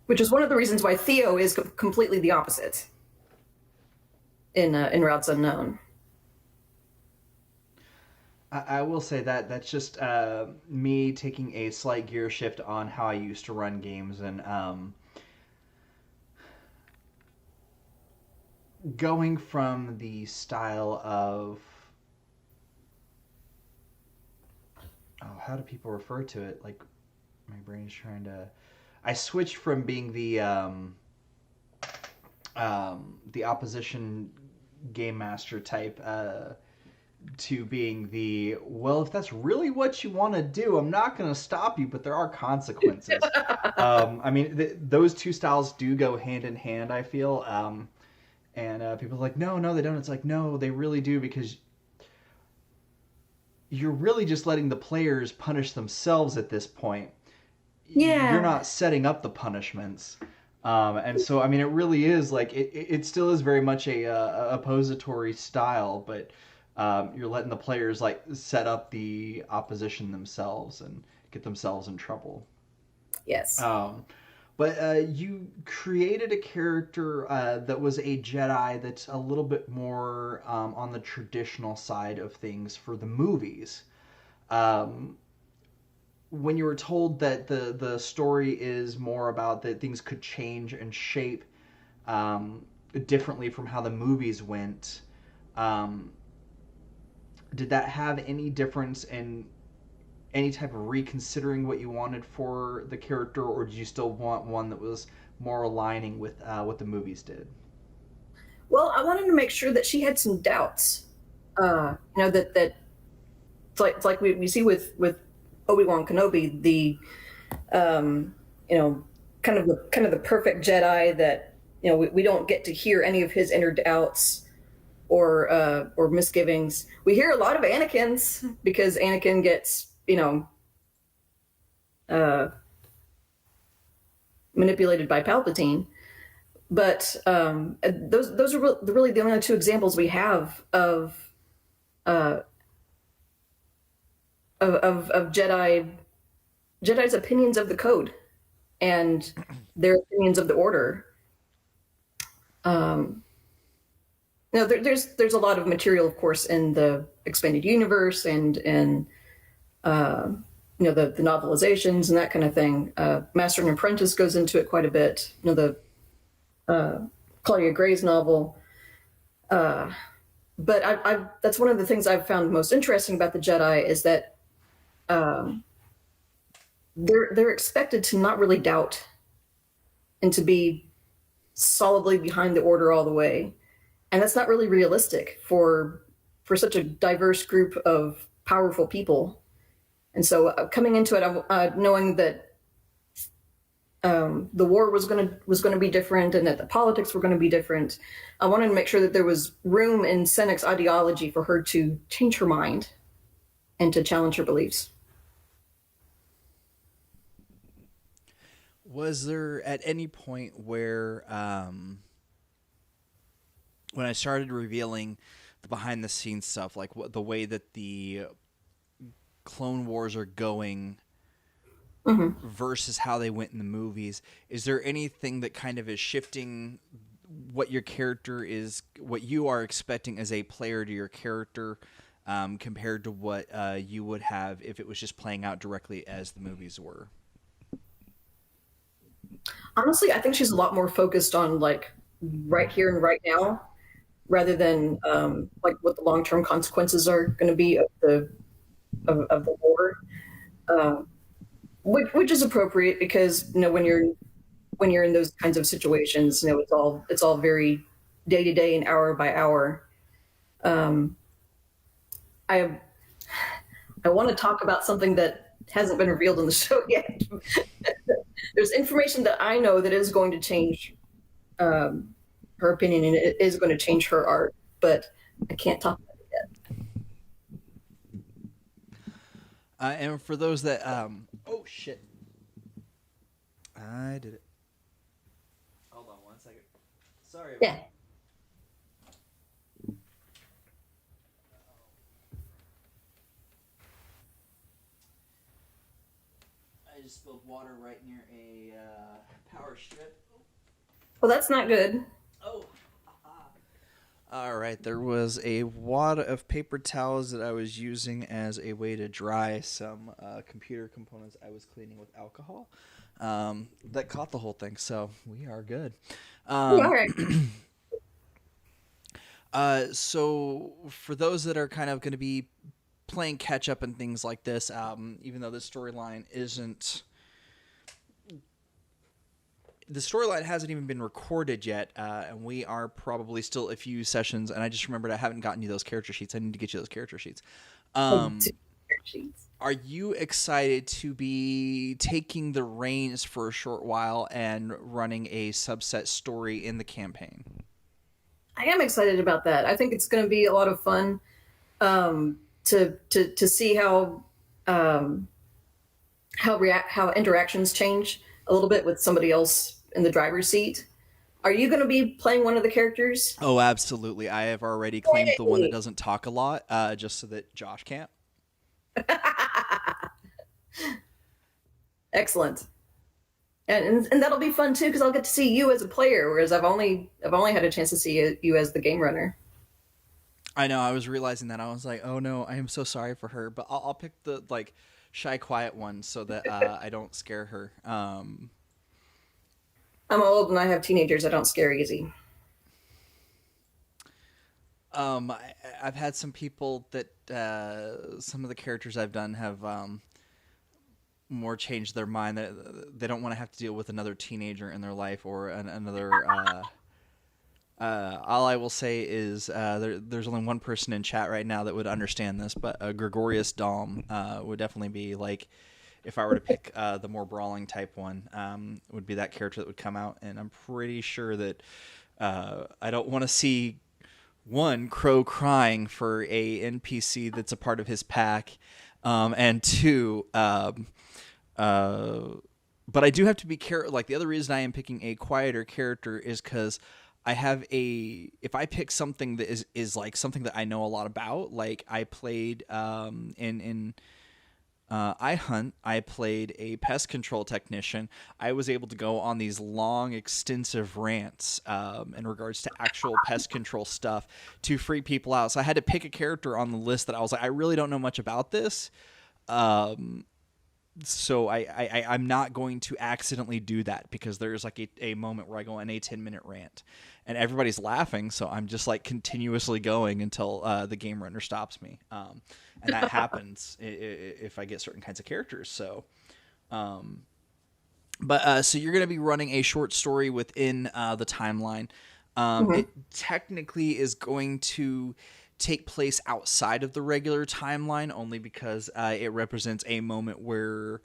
which is one of the reasons why Theo is completely the opposite in Routes Unknown. I will say that that's just me taking a slight gear shift on how I used to run games, and going from the style of, oh, how do people refer to it? Like, my brain is trying to. I switched from being the opposition game master type to being the, well, if that's really what you want to do, I'm not going to stop you, but there are consequences. I mean, those two styles do go hand in hand, I feel. And people are like, no, they don't. It's like, no, they really do, because you're really just letting the players punish themselves at this point. Yeah. You're not setting up the punishments. And so, I mean, it really is like, it still is very much a oppository style, but you're letting the players like set up the opposition themselves and get themselves in trouble. Yes. But you created a character that was a Jedi that's a little bit more on the traditional side of things for the movies. When you were told that the story is more about that things could change and shape differently from how the movies went, did that have any difference in any type of reconsidering what you wanted for the character, or did you still want one that was more aligning with what the movies did? Well, I wanted to make sure that she had some doubts. That it's like we see with Obi-Wan Kenobi, the kind of the perfect Jedi that we don't get to hear any of his inner doubts or misgivings. We hear a lot of Anakin's because Anakin gets manipulated by Palpatine. But those are really the only two examples we have of Jedi's opinions of the code and their opinions of the order. There's a lot of material, of course, in the expanded universe and in the novelizations and that kind of thing. Master and Apprentice goes into it quite a bit. The Claudia Gray's novel. But that's one of the things I've found most interesting about the Jedi is that they're expected to not really doubt and to be solidly behind the order all the way, and that's not really realistic for such a diverse group of powerful people. And so, coming into it, knowing that the war was going to be different and that the politics were going to be different, I wanted to make sure that there was room in Senec's ideology for her to change her mind and to challenge her beliefs. Was there at any point where when I started revealing the behind the scenes stuff, like the way that the Clone Wars are going versus how they went in the movies, is there anything that kind of is shifting what your character is, what you are expecting as a player to your character, compared to what you would have if it was just playing out directly as the movies were? Honestly, I think she's a lot more focused on like right here and right now, rather than like what the long term consequences are going to be of of the war, which is appropriate because when you're in those kinds of situations, it's all very day to day and hour by hour. Um, I I want to talk about something that hasn't been revealed in the show yet. There's information that I know that is going to change um, her opinion, and it is going to change her art, but I can't talk about it yet. And for those that, oh shit, I did it. Hold on 1 second. Sorry. Yeah. I just spilled water right near a power strip. Well, that's not good. Oh. All right, there was a wad of paper towels that I was using as a way to dry some computer components I was cleaning with alcohol. That caught the whole thing, so we are good. All right. So for those that are kind of going to be playing catch up and things like this, even though the storyline hasn't even been recorded yet, and we are probably still a few sessions, and I just remembered I haven't gotten you those character sheets. I need to get you those character sheets. Are you excited to be taking the reins for a short while and running a subset story in the campaign? I am excited about that. I think it's going to be a lot of fun to see how interactions change a little bit with somebody else in the driver's seat. Are you going to be playing one of the characters? Oh, absolutely. I have already claimed the one that doesn't talk a lot, just so that Josh can't. Excellent. And that'll be fun too because I'll get to see you as a player, whereas I've only had a chance to see you as the game runner. I know. I was realizing that. I was like, oh no, I am so sorry for her. But I'll pick the like shy, quiet one so that I don't scare her. I'm old and I have teenagers. I don't scare easy. I've had some people that some of the characters I've done have more changed their mind. They don't want to have to deal with another teenager in their life or another. All I will say is there's only one person in chat right now that would understand this, but Gregorius Dom would definitely be like, if I were to pick the more brawling type one, would be that character that would come out, and I'm pretty sure that I don't want to see one Crow crying for a NPC that's a part of his pack, and two. But I do have to be careful. Like the other reason I am picking a quieter character is because I have if I pick something that is like something that I know a lot about, like I played in iHunt, I played a pest control technician. I was able to go on these long, extensive rants in regards to actual pest control stuff to freak people out. So I had to pick a character on the list that I was like, I really don't know much about this. So I'm not going to accidentally do that because there's like a moment where I go on a 10-minute rant and everybody's laughing. So I'm just like continuously going until the game runner stops me. And that happens if I get certain kinds of characters. So, so you're going to be running a short story within the timeline. It technically is going to take place outside of the regular timeline only because it represents a moment where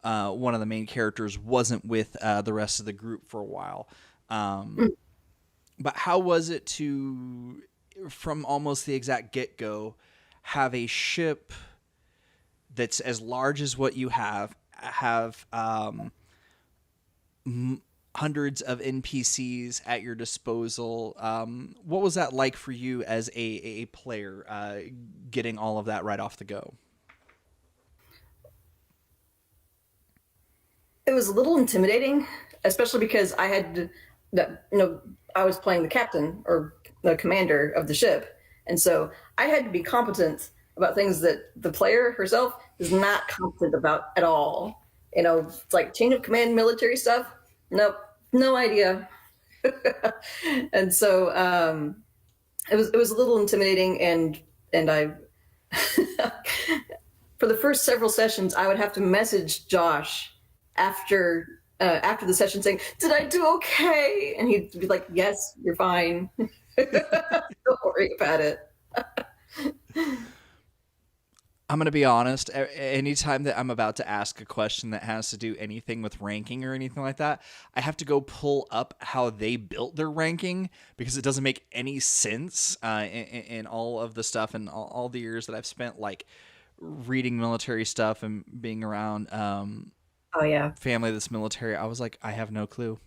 one of the main characters wasn't with the rest of the group for a while. But how was it to, from almost the exact get-go, have a ship that's as large as what you have hundreds of NPCs at your disposal. What was that like for you as a player, getting all of that right off the go? It was a little intimidating, especially because I had, I was playing the captain or the commander of the ship, and so I had to be competent about things that the player herself is not competent about at all. It's like chain of command, military stuff. Nope, no idea. And so it was a little intimidating, and I for the first several sessions I would have to message Josh after the session saying, "Did I do okay?" And he'd be like, "Yes, you're fine. Don't worry about it." I'm going to be honest. Anytime that I'm about to ask a question that has to do anything with ranking or anything like that, I have to go pull up how they built their ranking, because it doesn't make any sense in all of the stuff and all the years that I've spent like reading military stuff and being around Oh yeah. family that's military. I was like, I have no clue.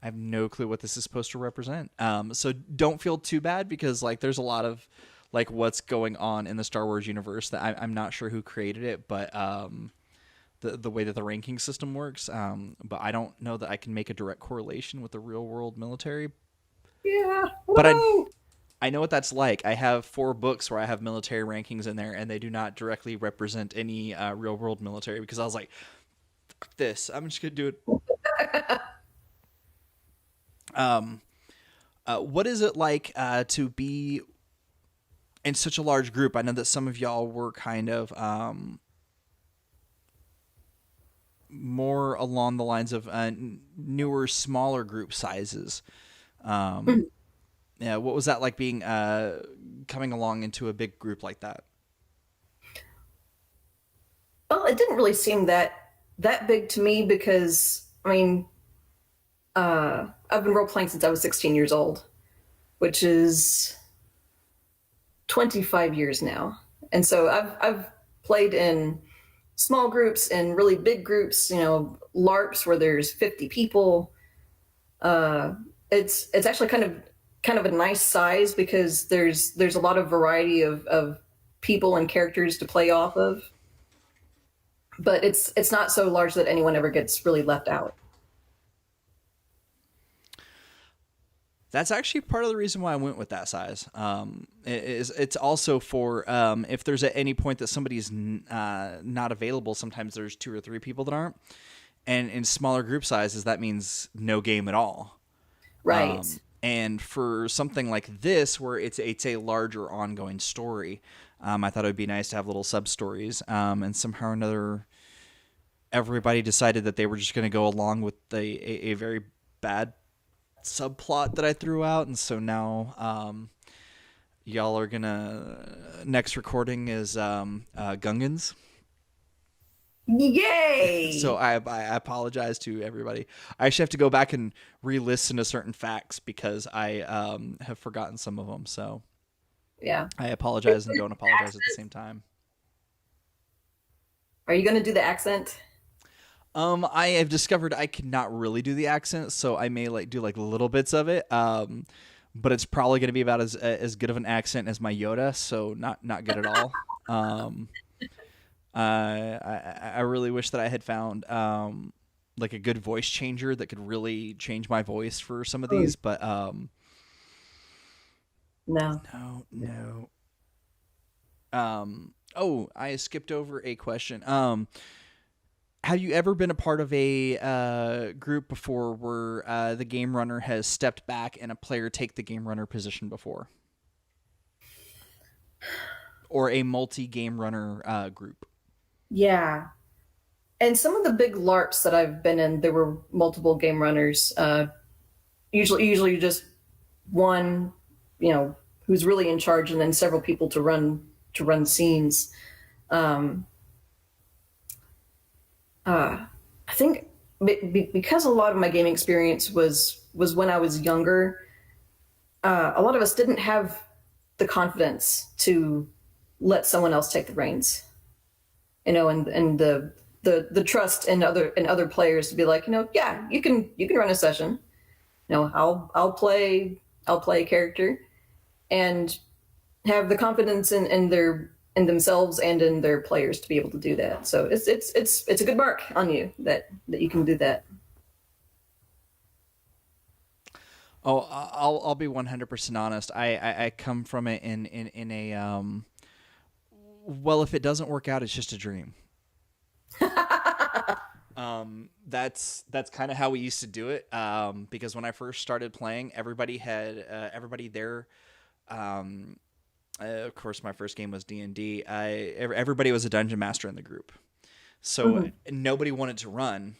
I have no clue what this is supposed to represent. So don't feel too bad, because like there's a lot of like what's going on in the Star Wars universe that I'm not sure who created it, but the way that the ranking system works. But I don't know that I can make a direct correlation with the real world military. Yeah. But I know what that's like. I have 4 books where I have military rankings in there, and they do not directly represent any real world military, because I was like, fuck this, I'm just gonna do it. What is it like to be in such a large group? I know that some of y'all were kind of more along the lines of newer, smaller group sizes. Yeah, what was that like being coming along into a big group like that? Well, it didn't really seem that big to me, because I mean, I've been role playing since I was 16 years old, which is 25 years now. And so I've played in small groups and really big groups, LARPs where there's 50 people. It's actually kind of a nice size, because there's a lot of variety of people and characters to play off of. But it's not so large that anyone ever gets really left out. That's actually part of the reason why I went with that size. It's also for if there's at any point that somebody's not available, sometimes there's 2 or 3 people that aren't. And in smaller group sizes, that means no game at all. Right. And for something like this, where it's a larger ongoing story, I thought it would be nice to have little sub-stories. And somehow or another, everybody decided that they were just going to go along with a very bad subplot that I threw out, and so now y'all are gonna next recording is Gungans. Yay! So I apologize to everybody. I actually have to go back and re-listen to certain facts, because I have forgotten some of them. So yeah, I apologize and don't apologize at the same time. Are you going to do the accent? I have discovered I cannot really do the accent, so I may do little bits of it. But it's probably going to be about as good of an accent as my Yoda, so not good at all. I really wish that I had found a good voice changer that could really change my voice for some of these, but No. I skipped over a question. Have you ever been a part of a group before where the game runner has stepped back and a player take the game runner position before? Or a multi-game runner group? Yeah. And some of the big LARPs that I've been in, there were multiple game runners. Usually just one, who's really in charge, and then several people to run scenes. I think because a lot of my gaming experience was when I was younger, a lot of us didn't have the confidence to let someone else take the reins, and the trust in other players to be like, yeah, you can run a session. I'll play a character and have the confidence in themselves and in their players to be able to do that. So it's a good mark on you that you can do that. Oh, I'll be 100% honest. I come from it in a well, if it doesn't work out, it's just a dream. That's kind of how we used to do it. Because when I first started playing, everybody had everybody there. Of course, my first game was D&D. Everybody was a dungeon master in the group, so nobody wanted to run.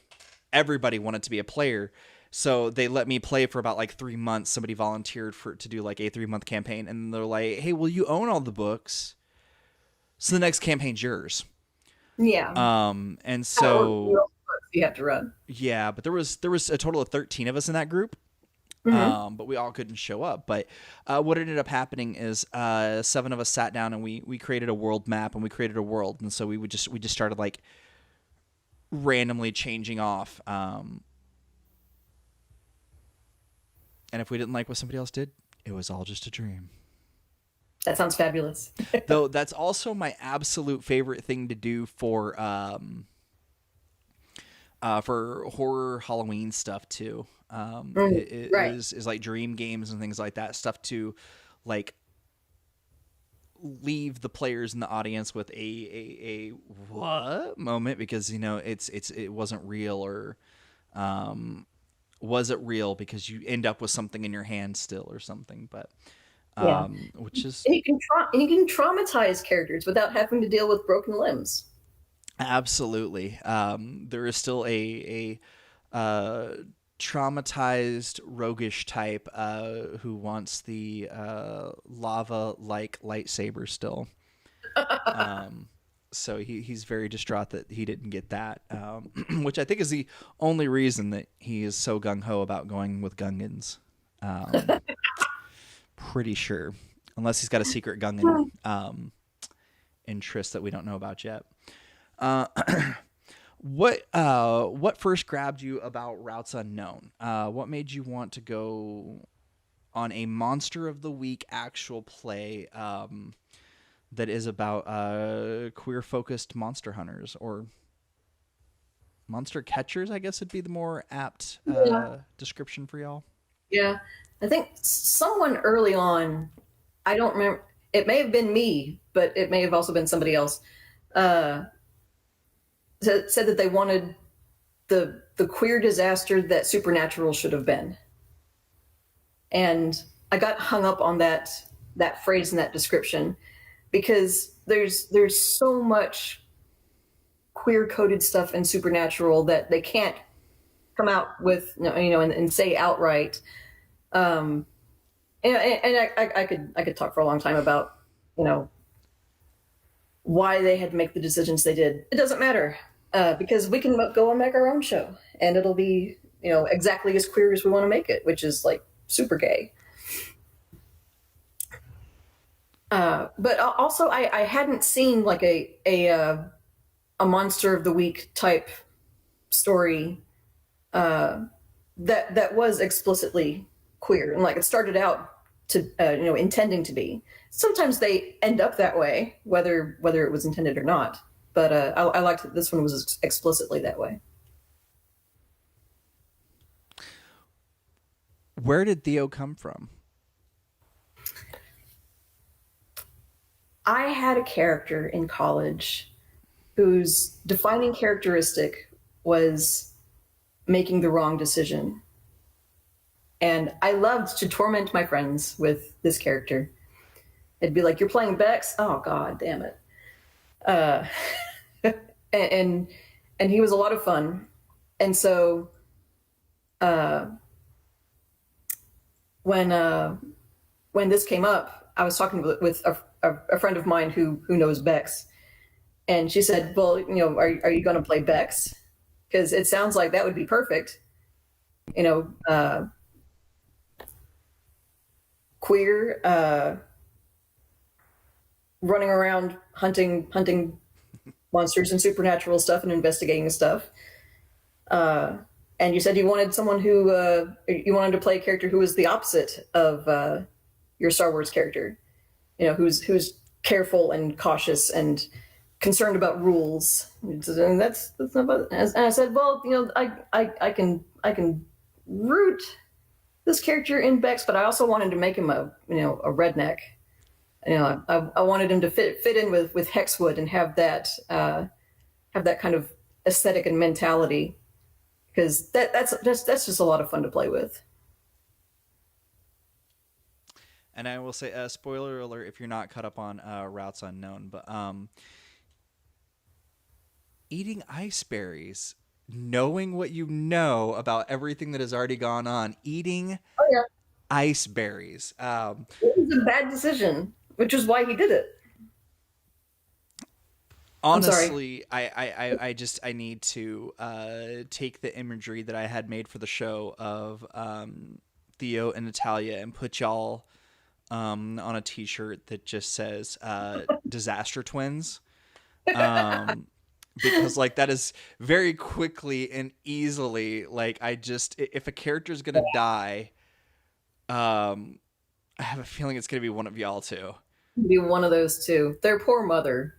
Everybody wanted to be a player. So they let me play for about like 3 months. Somebody volunteered to do like a 3-month campaign, and they're like, "Hey, well, you own all the books, so the next campaign's yours." Yeah. And so you have to run. Yeah, but there was a total of 13 of us in that group. But we all couldn't show up. But what ended up happening is 7 of us sat down and we created a world map, and we created a world, and so we just started like randomly changing off. And if we didn't like what somebody else did, it was all just a dream. That sounds fabulous. Though that's also my absolute favorite thing to do for horror Halloween stuff too. Right. Is like dream games and things like that, stuff to like leave the players in the audience with a what moment, because it wasn't real, or was it real, because you end up with something in your hand still or something. But which is, and you can traumatize characters without having to deal with broken limbs. Absolutely. There is still a traumatized roguish type who wants the lava-like lightsaber still. So he's very distraught that he didn't get that, which I think is the only reason that he is so gung-ho about going with Gungans. Pretty sure. Unless he's got a secret Gungan interest that we don't know about yet. What first grabbed you about Routes Unknown? What made you want to go on a Monster of the Week actual play that is about queer-focused monster hunters, or monster catchers, I guess would be the more apt description for y'all? Yeah. I think someone early on, I don't remember, it may have been me, but it may have also been somebody else, said that they wanted the queer disaster that Supernatural should have been. And I got hung up on that phrase and that description, because there's so much queer coded stuff in Supernatural that they can't come out with, and say outright. And I could talk for a long time about, why they had to make the decisions they did. It doesn't matter, because we can go and make our own show, and it'll be, exactly as queer as we want to make it, which is like super gay. But also, I hadn't seen like a Monster of the Week type story that was explicitly queer, and like it started out to intending to be. Sometimes they end up that way, whether it was intended or not. But I liked that this one was explicitly that way. Where did Theo come from? I had a character in college whose defining characteristic was making the wrong decision. And I loved to torment my friends with this character. It'd be like, "You're playing Bex? Oh, God damn it." And he was a lot of fun. And so when this came up, I was talking with a friend of mine who knows Bex. And she said, "Well, are you going to play Bex? Because it sounds like that would be perfect. Queer, running around hunting monsters and supernatural stuff and investigating stuff. And you said you wanted someone who you wanted to play a character who was the opposite of your Star Wars character. You know, who's careful and cautious and concerned about rules. And that's not about, and I said, well, you know, I can root this character in Bex, but I also wanted to make him a redneck. You know, I wanted him to fit in with Hexwood and have that kind of aesthetic and mentality, because that's just a lot of fun to play with. And I will say, spoiler alert, if you're not caught up on Routes Unknown, but eating ice berries, knowing what you know about everything that has already gone on, eating ice berries. It was a bad decision, which is why he did it. Honestly, I need to take the imagery that I had made for the show of Theo and Natalia and put y'all on a t-shirt that just says Disaster Twins. Because like that is very quickly and easily, like, if a character is gonna die, I have a feeling it's gonna be one of y'all too. Be one of those two. Their poor mother.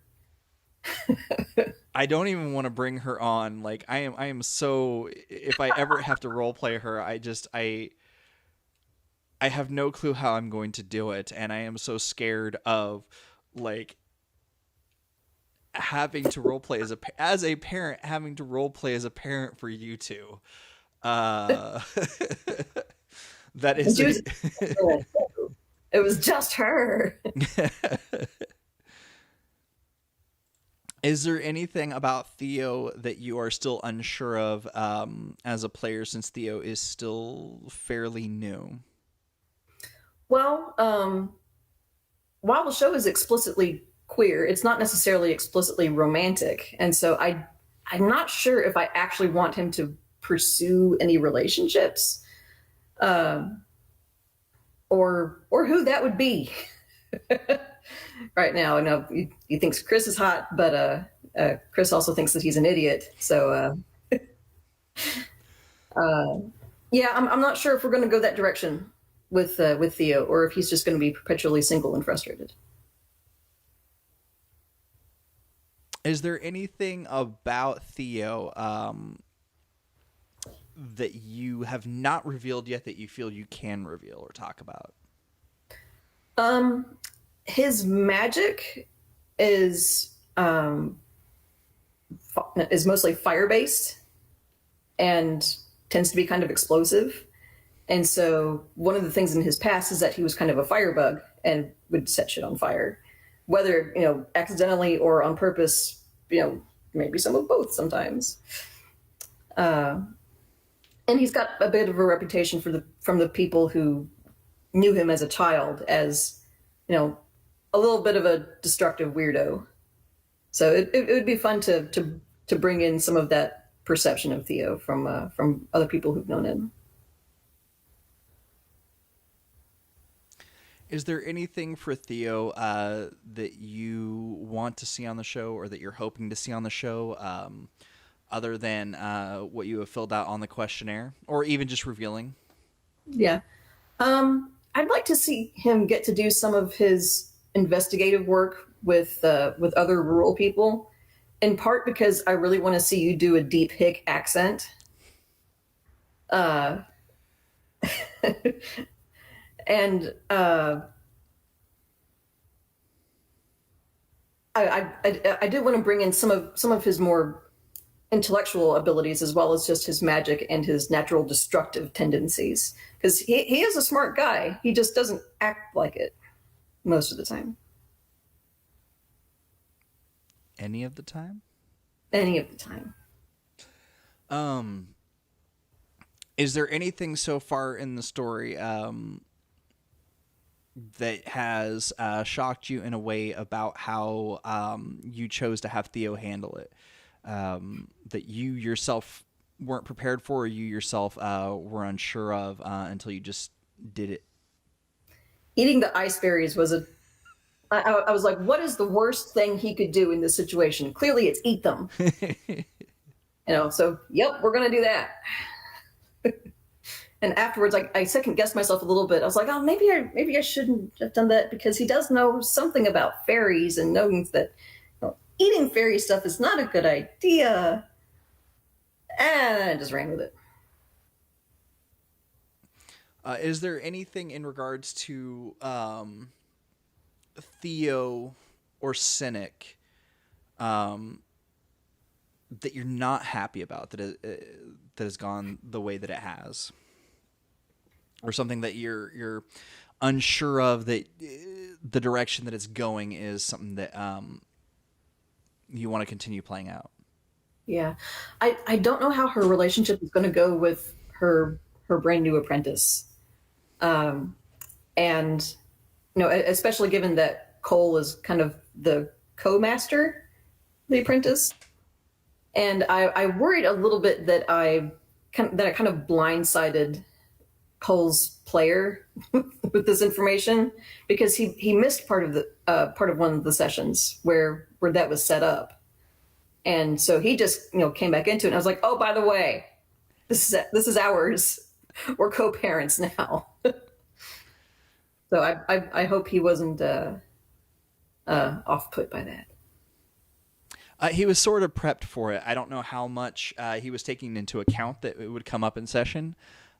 I don't even want to bring her on. Like, I am so, if I ever have to role play her, I have no clue how I'm going to do it, and I am so scared of, like, having to roleplay as a parent, having to roleplay as a parent for you two. That is it was just her. Is there anything about Theo that you are still unsure of as a player, since Theo is still fairly new? Well, while the show is explicitly queer, it's not necessarily explicitly romantic, and so I'm not sure if I actually want him to pursue any relationships, or who that would be. Right now, I know he thinks Chris is hot, but Chris also thinks that he's an idiot. So, yeah, I'm not sure if we're going to go that direction with Theo, or if he's just going to be perpetually single and frustrated. Is there anything about Theo that you have not revealed yet that you feel you can reveal or talk about? His magic is mostly fire based and tends to be kind of explosive. And so one of the things in his past is that he was kind of a firebug and would set shit on fire, whether, you know, accidentally or on purpose, you know, maybe some of both sometimes. And he's got a bit of a reputation from the people who knew him as a child as, you know, a little bit of a destructive weirdo. So it would be fun to bring in some of that perception of Theo from other people who've known him. Is there anything for Theo that you want to see on the show, or that you're hoping to see on the show, other than what you have filled out on the questionnaire, or even just revealing? Yeah. I'd like to see him get to do some of his investigative work with other rural people, in part because I really want to see you do a deep hick accent. And I did want to bring in some of his more intellectual abilities, as well as just his magic and his natural destructive tendencies, because he is a smart guy. He just doesn't act like it most of the time. Any of the time? Any of the time. Is there anything so far in the story that has shocked you in a way about how you chose to have Theo handle it, that you yourself weren't prepared for, or you yourself were unsure of until you just did it? Eating the ice berries was a I was like, what is the worst thing he could do in this situation? Clearly, it's eat them. So yep, we're gonna do that. And afterwards, I second guessed myself a little bit. I was like, oh, maybe I shouldn't have done that, because he does know something about fairies and knowing that eating fairy stuff is not a good idea. And I just ran with it. Is there anything in regards to Theo or Cynic that you're not happy about, that has gone the way that it has, or something that you're unsure of, that the direction that it's going is something that you want to continue playing out? Yeah, I don't know how her relationship is going to go with her brand new apprentice, and especially given that Cole is kind of the co-master, the apprentice. And I worried a little bit that I kind of blindsided Cole's player with this information, because he missed part of one of the sessions where that was set up, and so he just came back into it. And I was like, oh, by the way, this is ours. We're co-parents now. So I hope he wasn't off put by that. He was sort of prepped for it. I don't know how much he was taking into account that it would come up in session.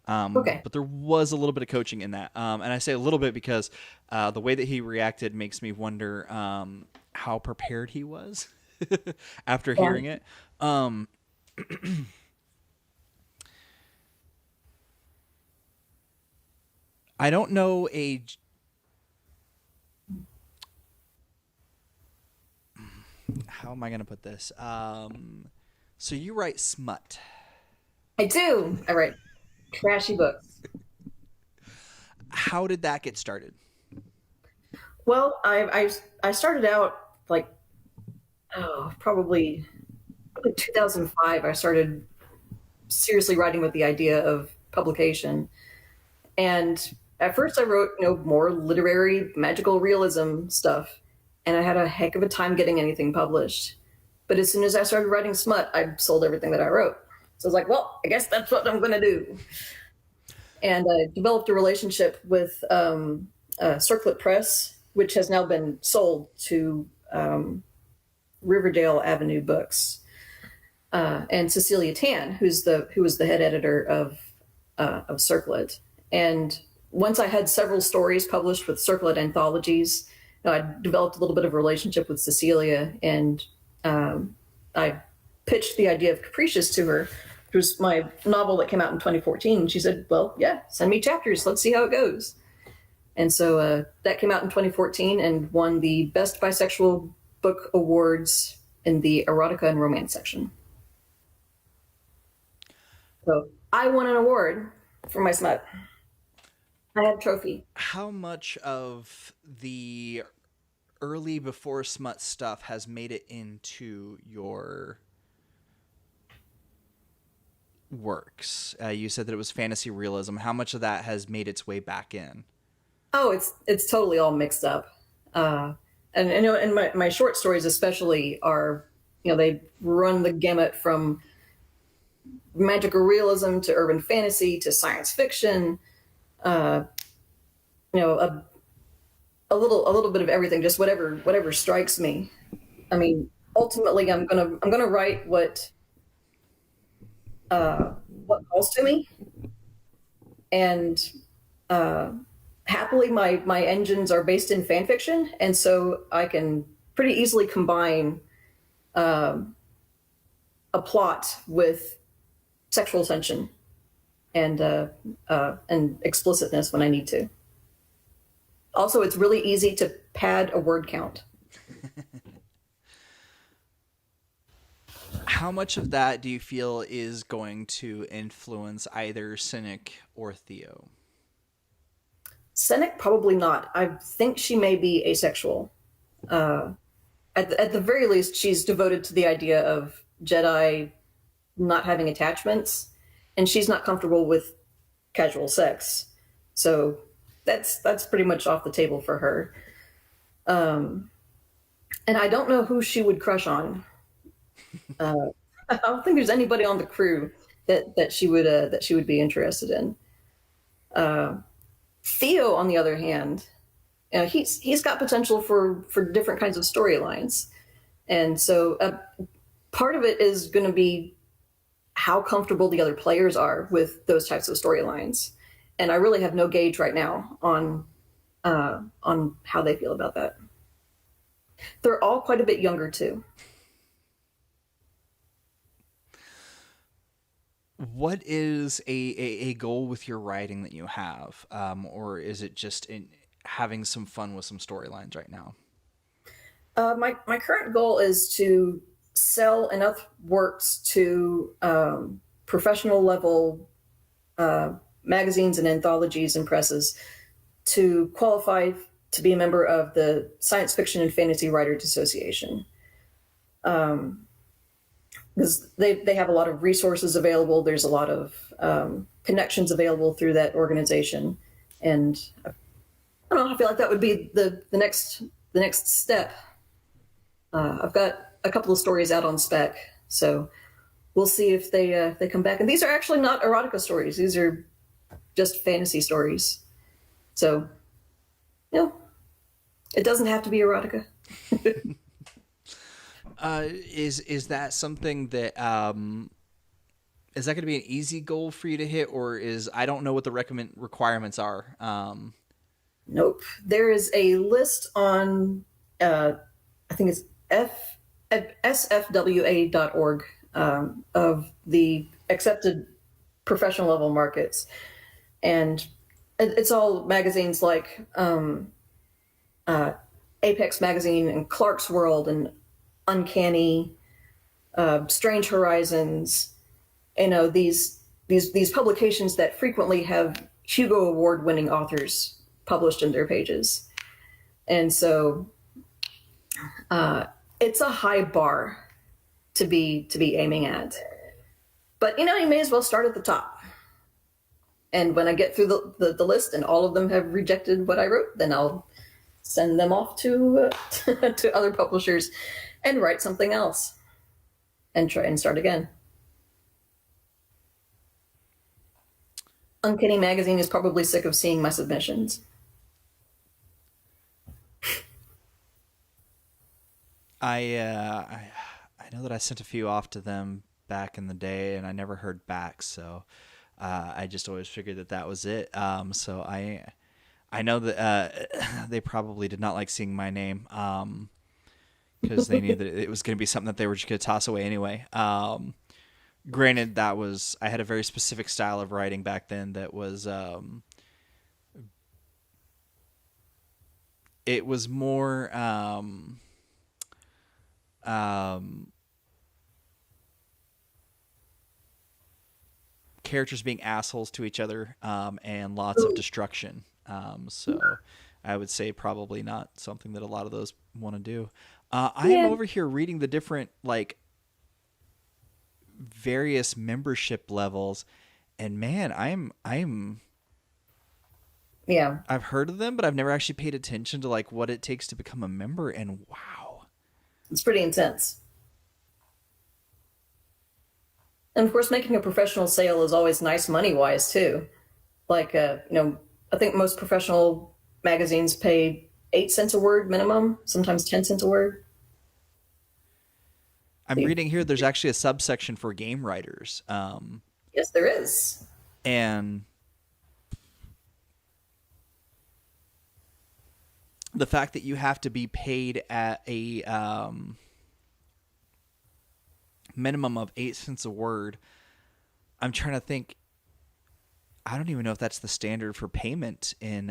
Okay. But there was a little bit of coaching in that. And I say a little bit because the way that he reacted makes me wonder how prepared he was after hearing it. I don't know how am I going to put this? So you write smut. I do. I write trashy books. How did that get started? Well, I started out probably 2005. I started seriously writing with the idea of publication, and at first I wrote more literary magical realism stuff, and I had a heck of a time getting anything published. But as soon as I started writing smut, I sold everything that I wrote. So I was like, well, I guess that's what I'm going to do. And I developed a relationship with Circlet Press, which has now been sold to Riverdale Avenue Books, and Cecilia Tan, who was the head editor of Circlet. And once I had several stories published with Circlet anthologies, I developed a little bit of a relationship with Cecilia, and I pitched the idea of Capricious to her, which was my novel that came out in 2014. And she said, well, yeah, send me chapters. Let's see how it goes. And so that came out in 2014 and won the Best Bisexual Book Awards in the erotica and romance section. So I won an award for my smut. I had a trophy. How much of the early before smut stuff has made it into your works? You said that it was fantasy realism. How much of that has made its way back in? Oh, it's totally all mixed up. And my short stories especially are, they run the gamut from magical realism to urban fantasy to science fiction. A little bit of everything, just whatever strikes me. I mean, ultimately, I'm gonna write what calls to me, and happily, my engines are based in fan fiction, and so I can pretty easily combine a plot with sexual tension and explicitness when I need to. Also, it's really easy to pad a word count. How much of that do you feel is going to influence either Cynic or Theo? Cynic, probably not. I think she may be asexual. At the very least, she's devoted to the idea of Jedi not having attachments, and she's not comfortable with casual sex. So that's pretty much off the table for her. And I don't know who she would crush on. I don't think there's anybody on the crew that she would be interested in. Theo, on the other hand, he's got potential for different kinds of storylines, and so part of it is going to be how comfortable the other players are with those types of storylines. And I really have no gauge right now on how they feel about that. They're all quite a bit younger too. What is a goal with your writing that you have, or is it just having some fun with some storylines right now? My current goal is to sell enough works to professional level magazines and anthologies and presses to qualify to be a member of the Science Fiction and Fantasy Writers Association. Because they have a lot of resources available. There's a lot of connections available through that organization. And I don't know, I feel like that would be the next step. I've got a couple of stories out on spec, so we'll see if they come back. And these are actually not erotica stories; these are just fantasy stories. So, it doesn't have to be erotica. Is that something that is that going to be an easy goal for you to hit, or is I don't know what the requirements are? Nope. There is a list on I think it's sfwa.org of the accepted professional level markets, and it's all magazines like Apex Magazine and Clark's World and Uncanny, Strange Horizons. These publications that frequently have Hugo Award winning authors published in their pages, and so it's a high bar to be aiming at. But you may as well start at the top. And when I get through the list and all of them have rejected what I wrote, then I'll send them off to to other publishers and write something else and try and start again. Uncanny Magazine is probably sick of seeing my submissions. I know that I sent a few off to them back in the day, and I never heard back. So I just always figured that was it. So I know that they probably did not like seeing my name because they knew that it was going to be something that they were just going to toss away anyway. Granted, I had a very specific style of writing back then that was it was more characters being assholes to each other and lots of destruction. So I would say probably not something that a lot of those want to do. I am over here reading the different various membership levels, and man, I've heard of them, but I've never actually paid attention to what it takes to become a member. And wow, it's pretty intense. And of course, making a professional sale is always nice money-wise too. I think most professional magazines pay 8 cents a word minimum, sometimes 10 cents a word. I'm reading here there's actually a subsection for game writers. Yes, there is. And the fact that you have to be paid at a minimum of 8 cents a word, I'm trying to think. I don't even know if that's the standard for payment in.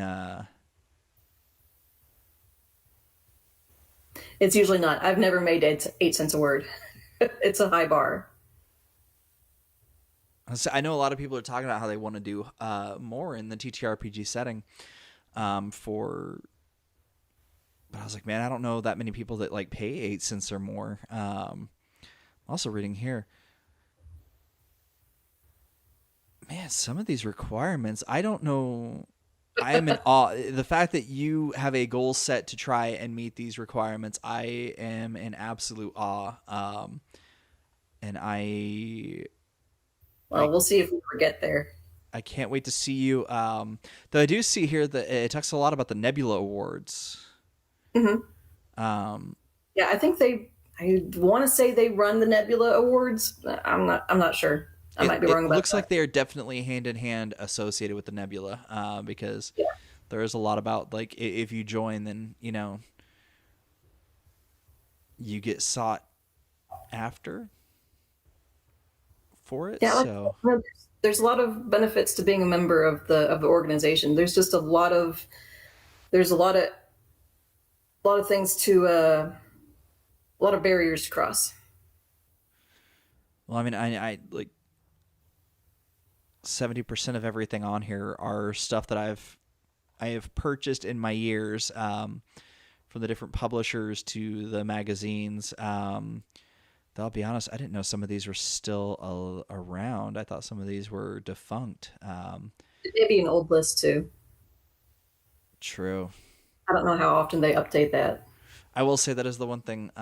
It's usually not. I've never made 8 cents a word. It's a high bar. I know a lot of people are talking about how they want to do more in the TTRPG setting for. But I was like, man, I don't know that many people that pay 8 cents or more. Also reading here. Man, some of these requirements, I don't know. I am in awe. The fact that you have a goal set to try and meet these requirements, I am in absolute awe. And Well, we'll see if we ever get there. I can't wait to see you. Though I do see here that it talks a lot about the Nebula Awards. Mm-hmm. Yeah, I think I want to say they run the Nebula Awards. But I'm not sure. I might be wrong about that. It looks like they are definitely hand in hand associated with the Nebula, because there is a lot about, like, if you join, then you get sought after for it. Yeah, so there's a lot of benefits to being a member of the organization. There's just a lot of things to a lot of barriers to cross. Well, I mean, I like 70% of everything on here are stuff that I have purchased in my years, from the different publishers to the magazines. Though I'll be honest, I didn't know some of these were still around. I thought some of these were defunct. Maybe an old list too. True. I don't know how often they update that. I will say that is the one thing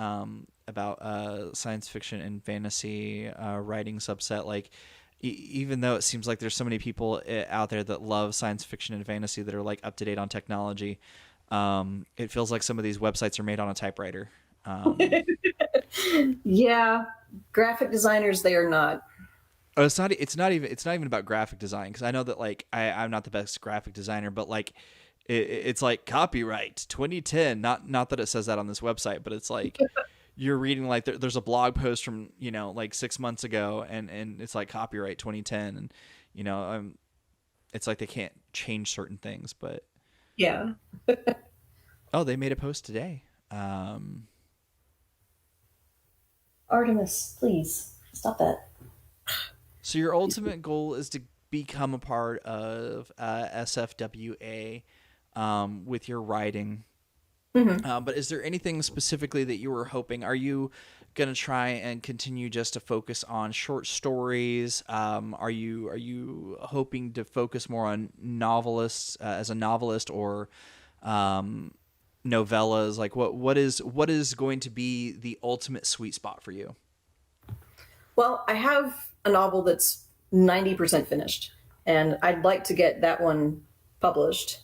about science fiction and fantasy writing subset. Like, even though it seems like there's so many people out there that love science fiction and fantasy that are like up to date on technology, it feels like some of these websites are made on a typewriter. Yeah, graphic designers, they are not. Oh, it's not even about graphic design, because I know that, like, I'm not the best graphic designer, but like it's like copyright 2010. Not that it says that on this website, but it's like you're reading, like, there's a blog post from like 6 months ago, and it's like copyright 2010, and it's like they can't change certain things, but Yeah. oh, they made a post today. Artemis, please stop that. So your ultimate goal is to become a part of SFWA with your writing. Mm-hmm. But is there anything specifically that you were hoping? Are you going to try and continue just to focus on short stories? Are you hoping to focus more on novelists as a novelist, or novellas? Like, what is going to be the ultimate sweet spot for you? Well, I have a novel that's 90% finished, and I'd like to get that one published.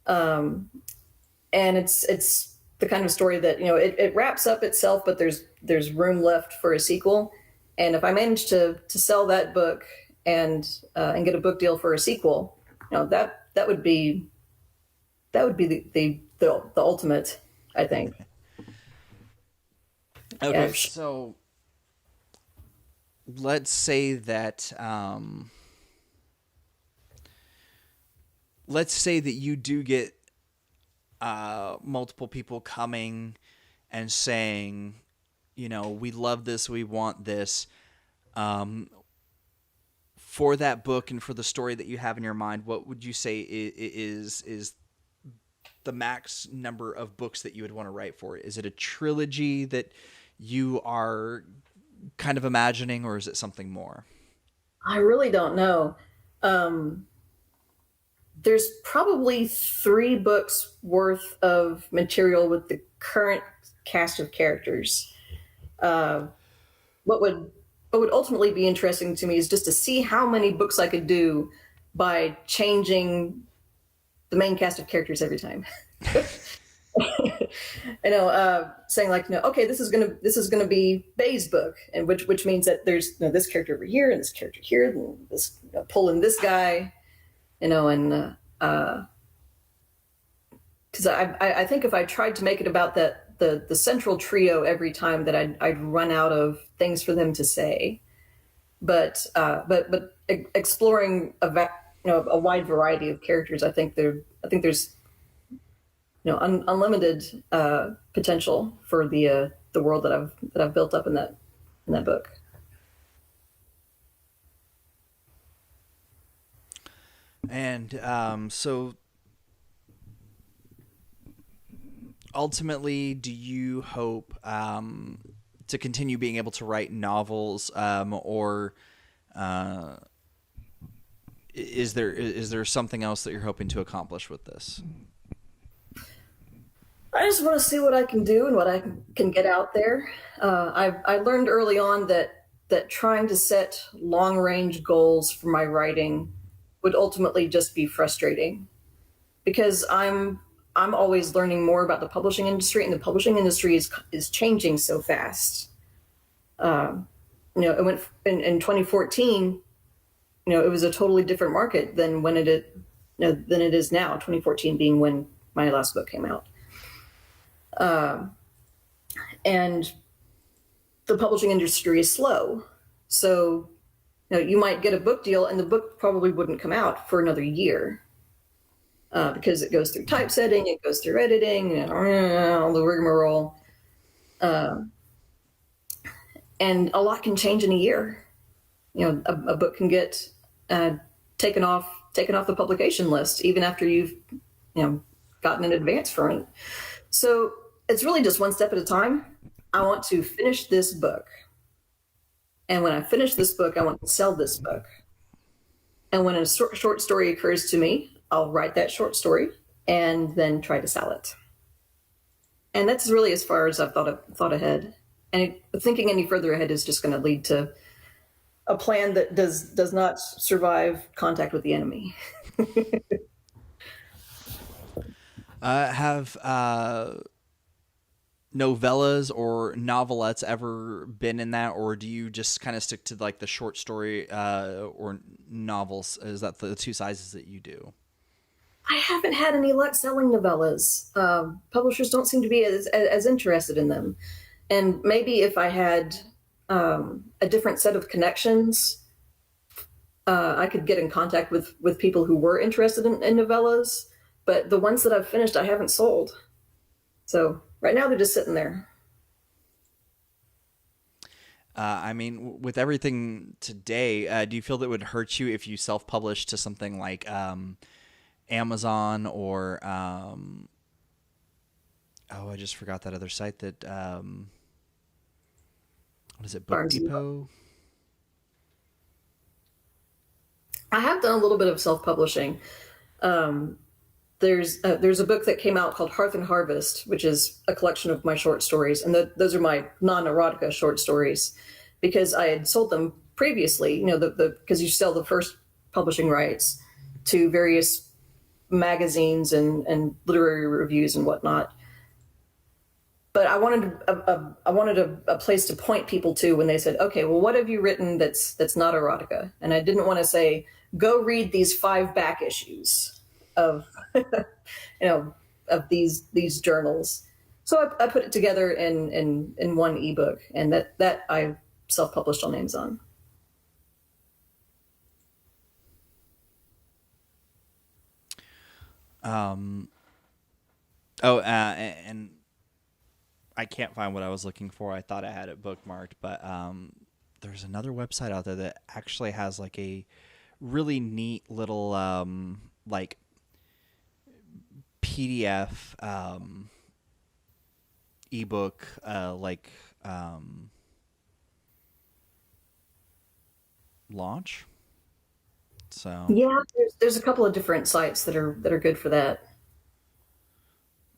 And it's the kind of story that it wraps up itself, but there's room left for a sequel. And if I manage to sell that book and get a book deal for a sequel, that would be the ultimate, I think. Okay, Yeah. so let's say that you do get multiple people coming and saying, we love this, we want this. For that book and for the story that you have in your mind, what would you say is the max number of books that you would want to write for it? Is it a trilogy that you are kind of imagining, or is it something more? I really don't know. There's probably 3 books worth of material with the current cast of characters. What would ultimately be interesting to me is just to see how many books I could do by changing the main cast of characters every time. Saying like, okay, this is gonna be Bay's book, and which means that there's this character over here and this character here, and this pulling this guy, and because I think if I tried to make it about the central trio every time, that I'd run out of things for them to say. But exploring a wide variety of characters, I think there's unlimited potential for the world that I've built up in that book. And so ultimately, do you hope to continue being able to write novels, or is there something else that you're hoping to accomplish with this? I just want to see what I can do and what I can get out there. I learned early on that trying to set long range goals for my writing would ultimately just be frustrating, because I'm always learning more about the publishing industry, and the publishing industry is changing so fast. It went in 2014. It was a totally different market than than it is now. 2014 being when my last book came out. And the publishing industry is slow. So, you might get a book deal and the book probably wouldn't come out for another year, because it goes through typesetting, it goes through editing, and all the rigmarole. And a lot can change in a year. A book can get taken off the publication list even after you've gotten an advance for it. So it's really just one step at a time. I want to finish this book. And when I finish this book, I want to sell this book. And when a short story occurs to me, I'll write that short story and then try to sell it. And that's really as far as I've thought ahead. And thinking any further ahead is just going to lead to a plan that does not survive contact with the enemy. Have novellas or novelettes ever been in that, or do you just kind of stick to like the short story or novels? Is that the two sizes that you do? I haven't had any luck selling novellas. Publishers don't seem to be as interested in them. And maybe if I had a different set of connections, I could get in contact with people who were interested in novellas. But the ones that I've finished, I haven't sold. So right now they're just sitting there. I mean, with everything today, do you feel that it would hurt you if you self-published to something like Amazon or I just forgot that other site that what is it, Book Depot? I have done a little bit of self-publishing. There's a book that came out called Hearth and Harvest, which is a collection of my short stories, and those are my non-erotica short stories, because I had sold them previously. Because you sell the first publishing rights to various magazines and literary reviews and whatnot. But I wanted a place to point people to when they said, okay, well, what have you written that's not erotica? And I didn't want to say, go read these 5 back issues of of these journals. So I put it together in one ebook, and that I self-published on Amazon. And I can't find what I was looking for. I thought I had it bookmarked, but there's another website out there that actually has like a really neat little like PDF ebook launch. So yeah, there's a couple of different sites that are good for that.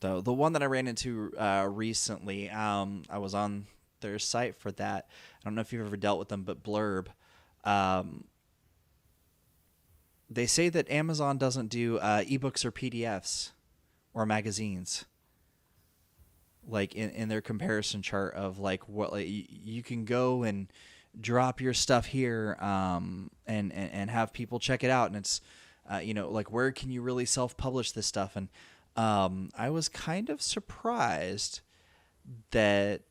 The one that I ran into recently, I was on their site for that. I don't know if you've ever dealt with them, but Blurb. They say that Amazon doesn't do ebooks or PDFs or magazines. Like in their comparison chart of like what you can go and drop your stuff here and have people check it out, and it's like where can you really self-publish this stuff? And I was kind of surprised that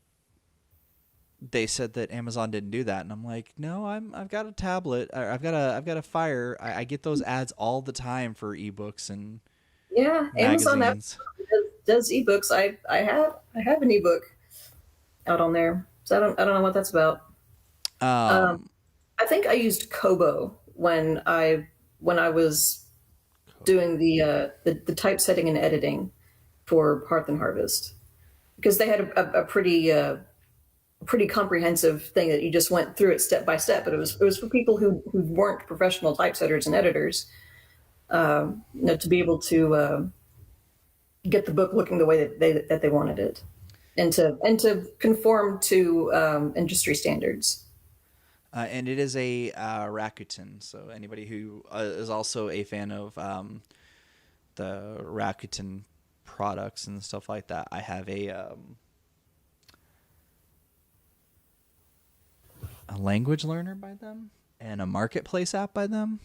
they said that Amazon didn't do that, and I'm like, no, I've got a tablet, I've got a Fire. I get those ads all the time for ebooks and Amazon magazines. does ebooks. I have an ebook out on there, so I don't know what that's about. I think I used Kobo when I was doing the typesetting and editing for Hearth and Harvest, because they had a pretty pretty comprehensive thing that you just went through it step by step. But it was for people who weren't professional typesetters and editors, to be able to get the book looking the way that they wanted it, and to conform to industry standards. And it is a Rakuten, so anybody who is also a fan of the Rakuten products and stuff like that, I have a language learner by them and a marketplace app by them.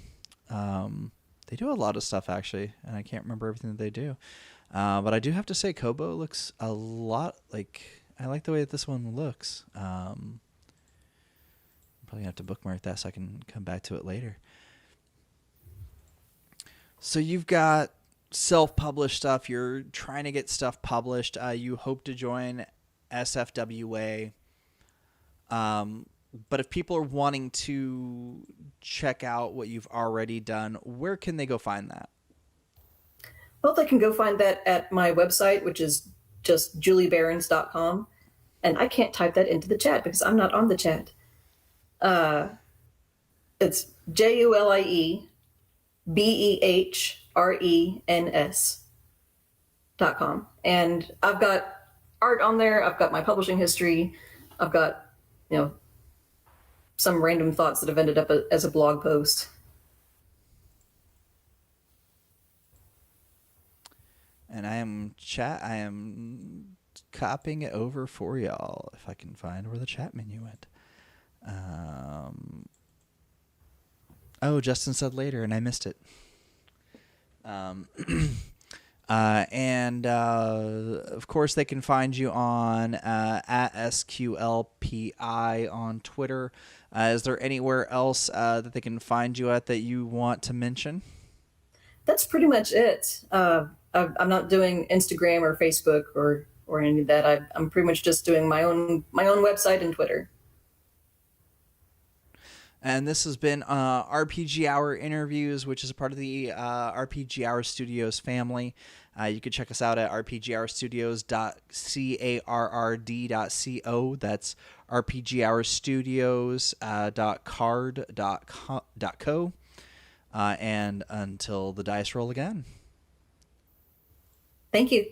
They do a lot of stuff, actually, and I can't remember everything that they do. But I do have to say, Kobo looks a lot like... I like the way that this one looks. Probably have to bookmark that so I can come back to it later. So you've got self-published stuff. You're trying to get stuff published. You hope to join SFWA. But if people are wanting to check out what you've already done, where can they go find that? Well, they can go find that at my website, which is just juliebarons.com. And I can't type that into the chat because I'm not on the chat. It's JULIEBEHRENS.com. And I've got art on there. I've got my publishing history. I've got, some random thoughts that have ended up as a blog post. And I am copying it over for y'all if I can find where the chat menu went. Justin said later, and I missed it. And of course, they can find you on at SQLPI on Twitter. Is there anywhere else that they can find you at that you want to mention? That's pretty much it. I'm not doing Instagram or Facebook or any of that. I'm pretty much just doing my own website and Twitter. And this has been RPG Hour Interviews, which is a part of the RPG Hour Studios family. You can check us out at rpghourstudios.carrd.co. That's rpghourstudios.card.co. And until the dice roll again. Thank you.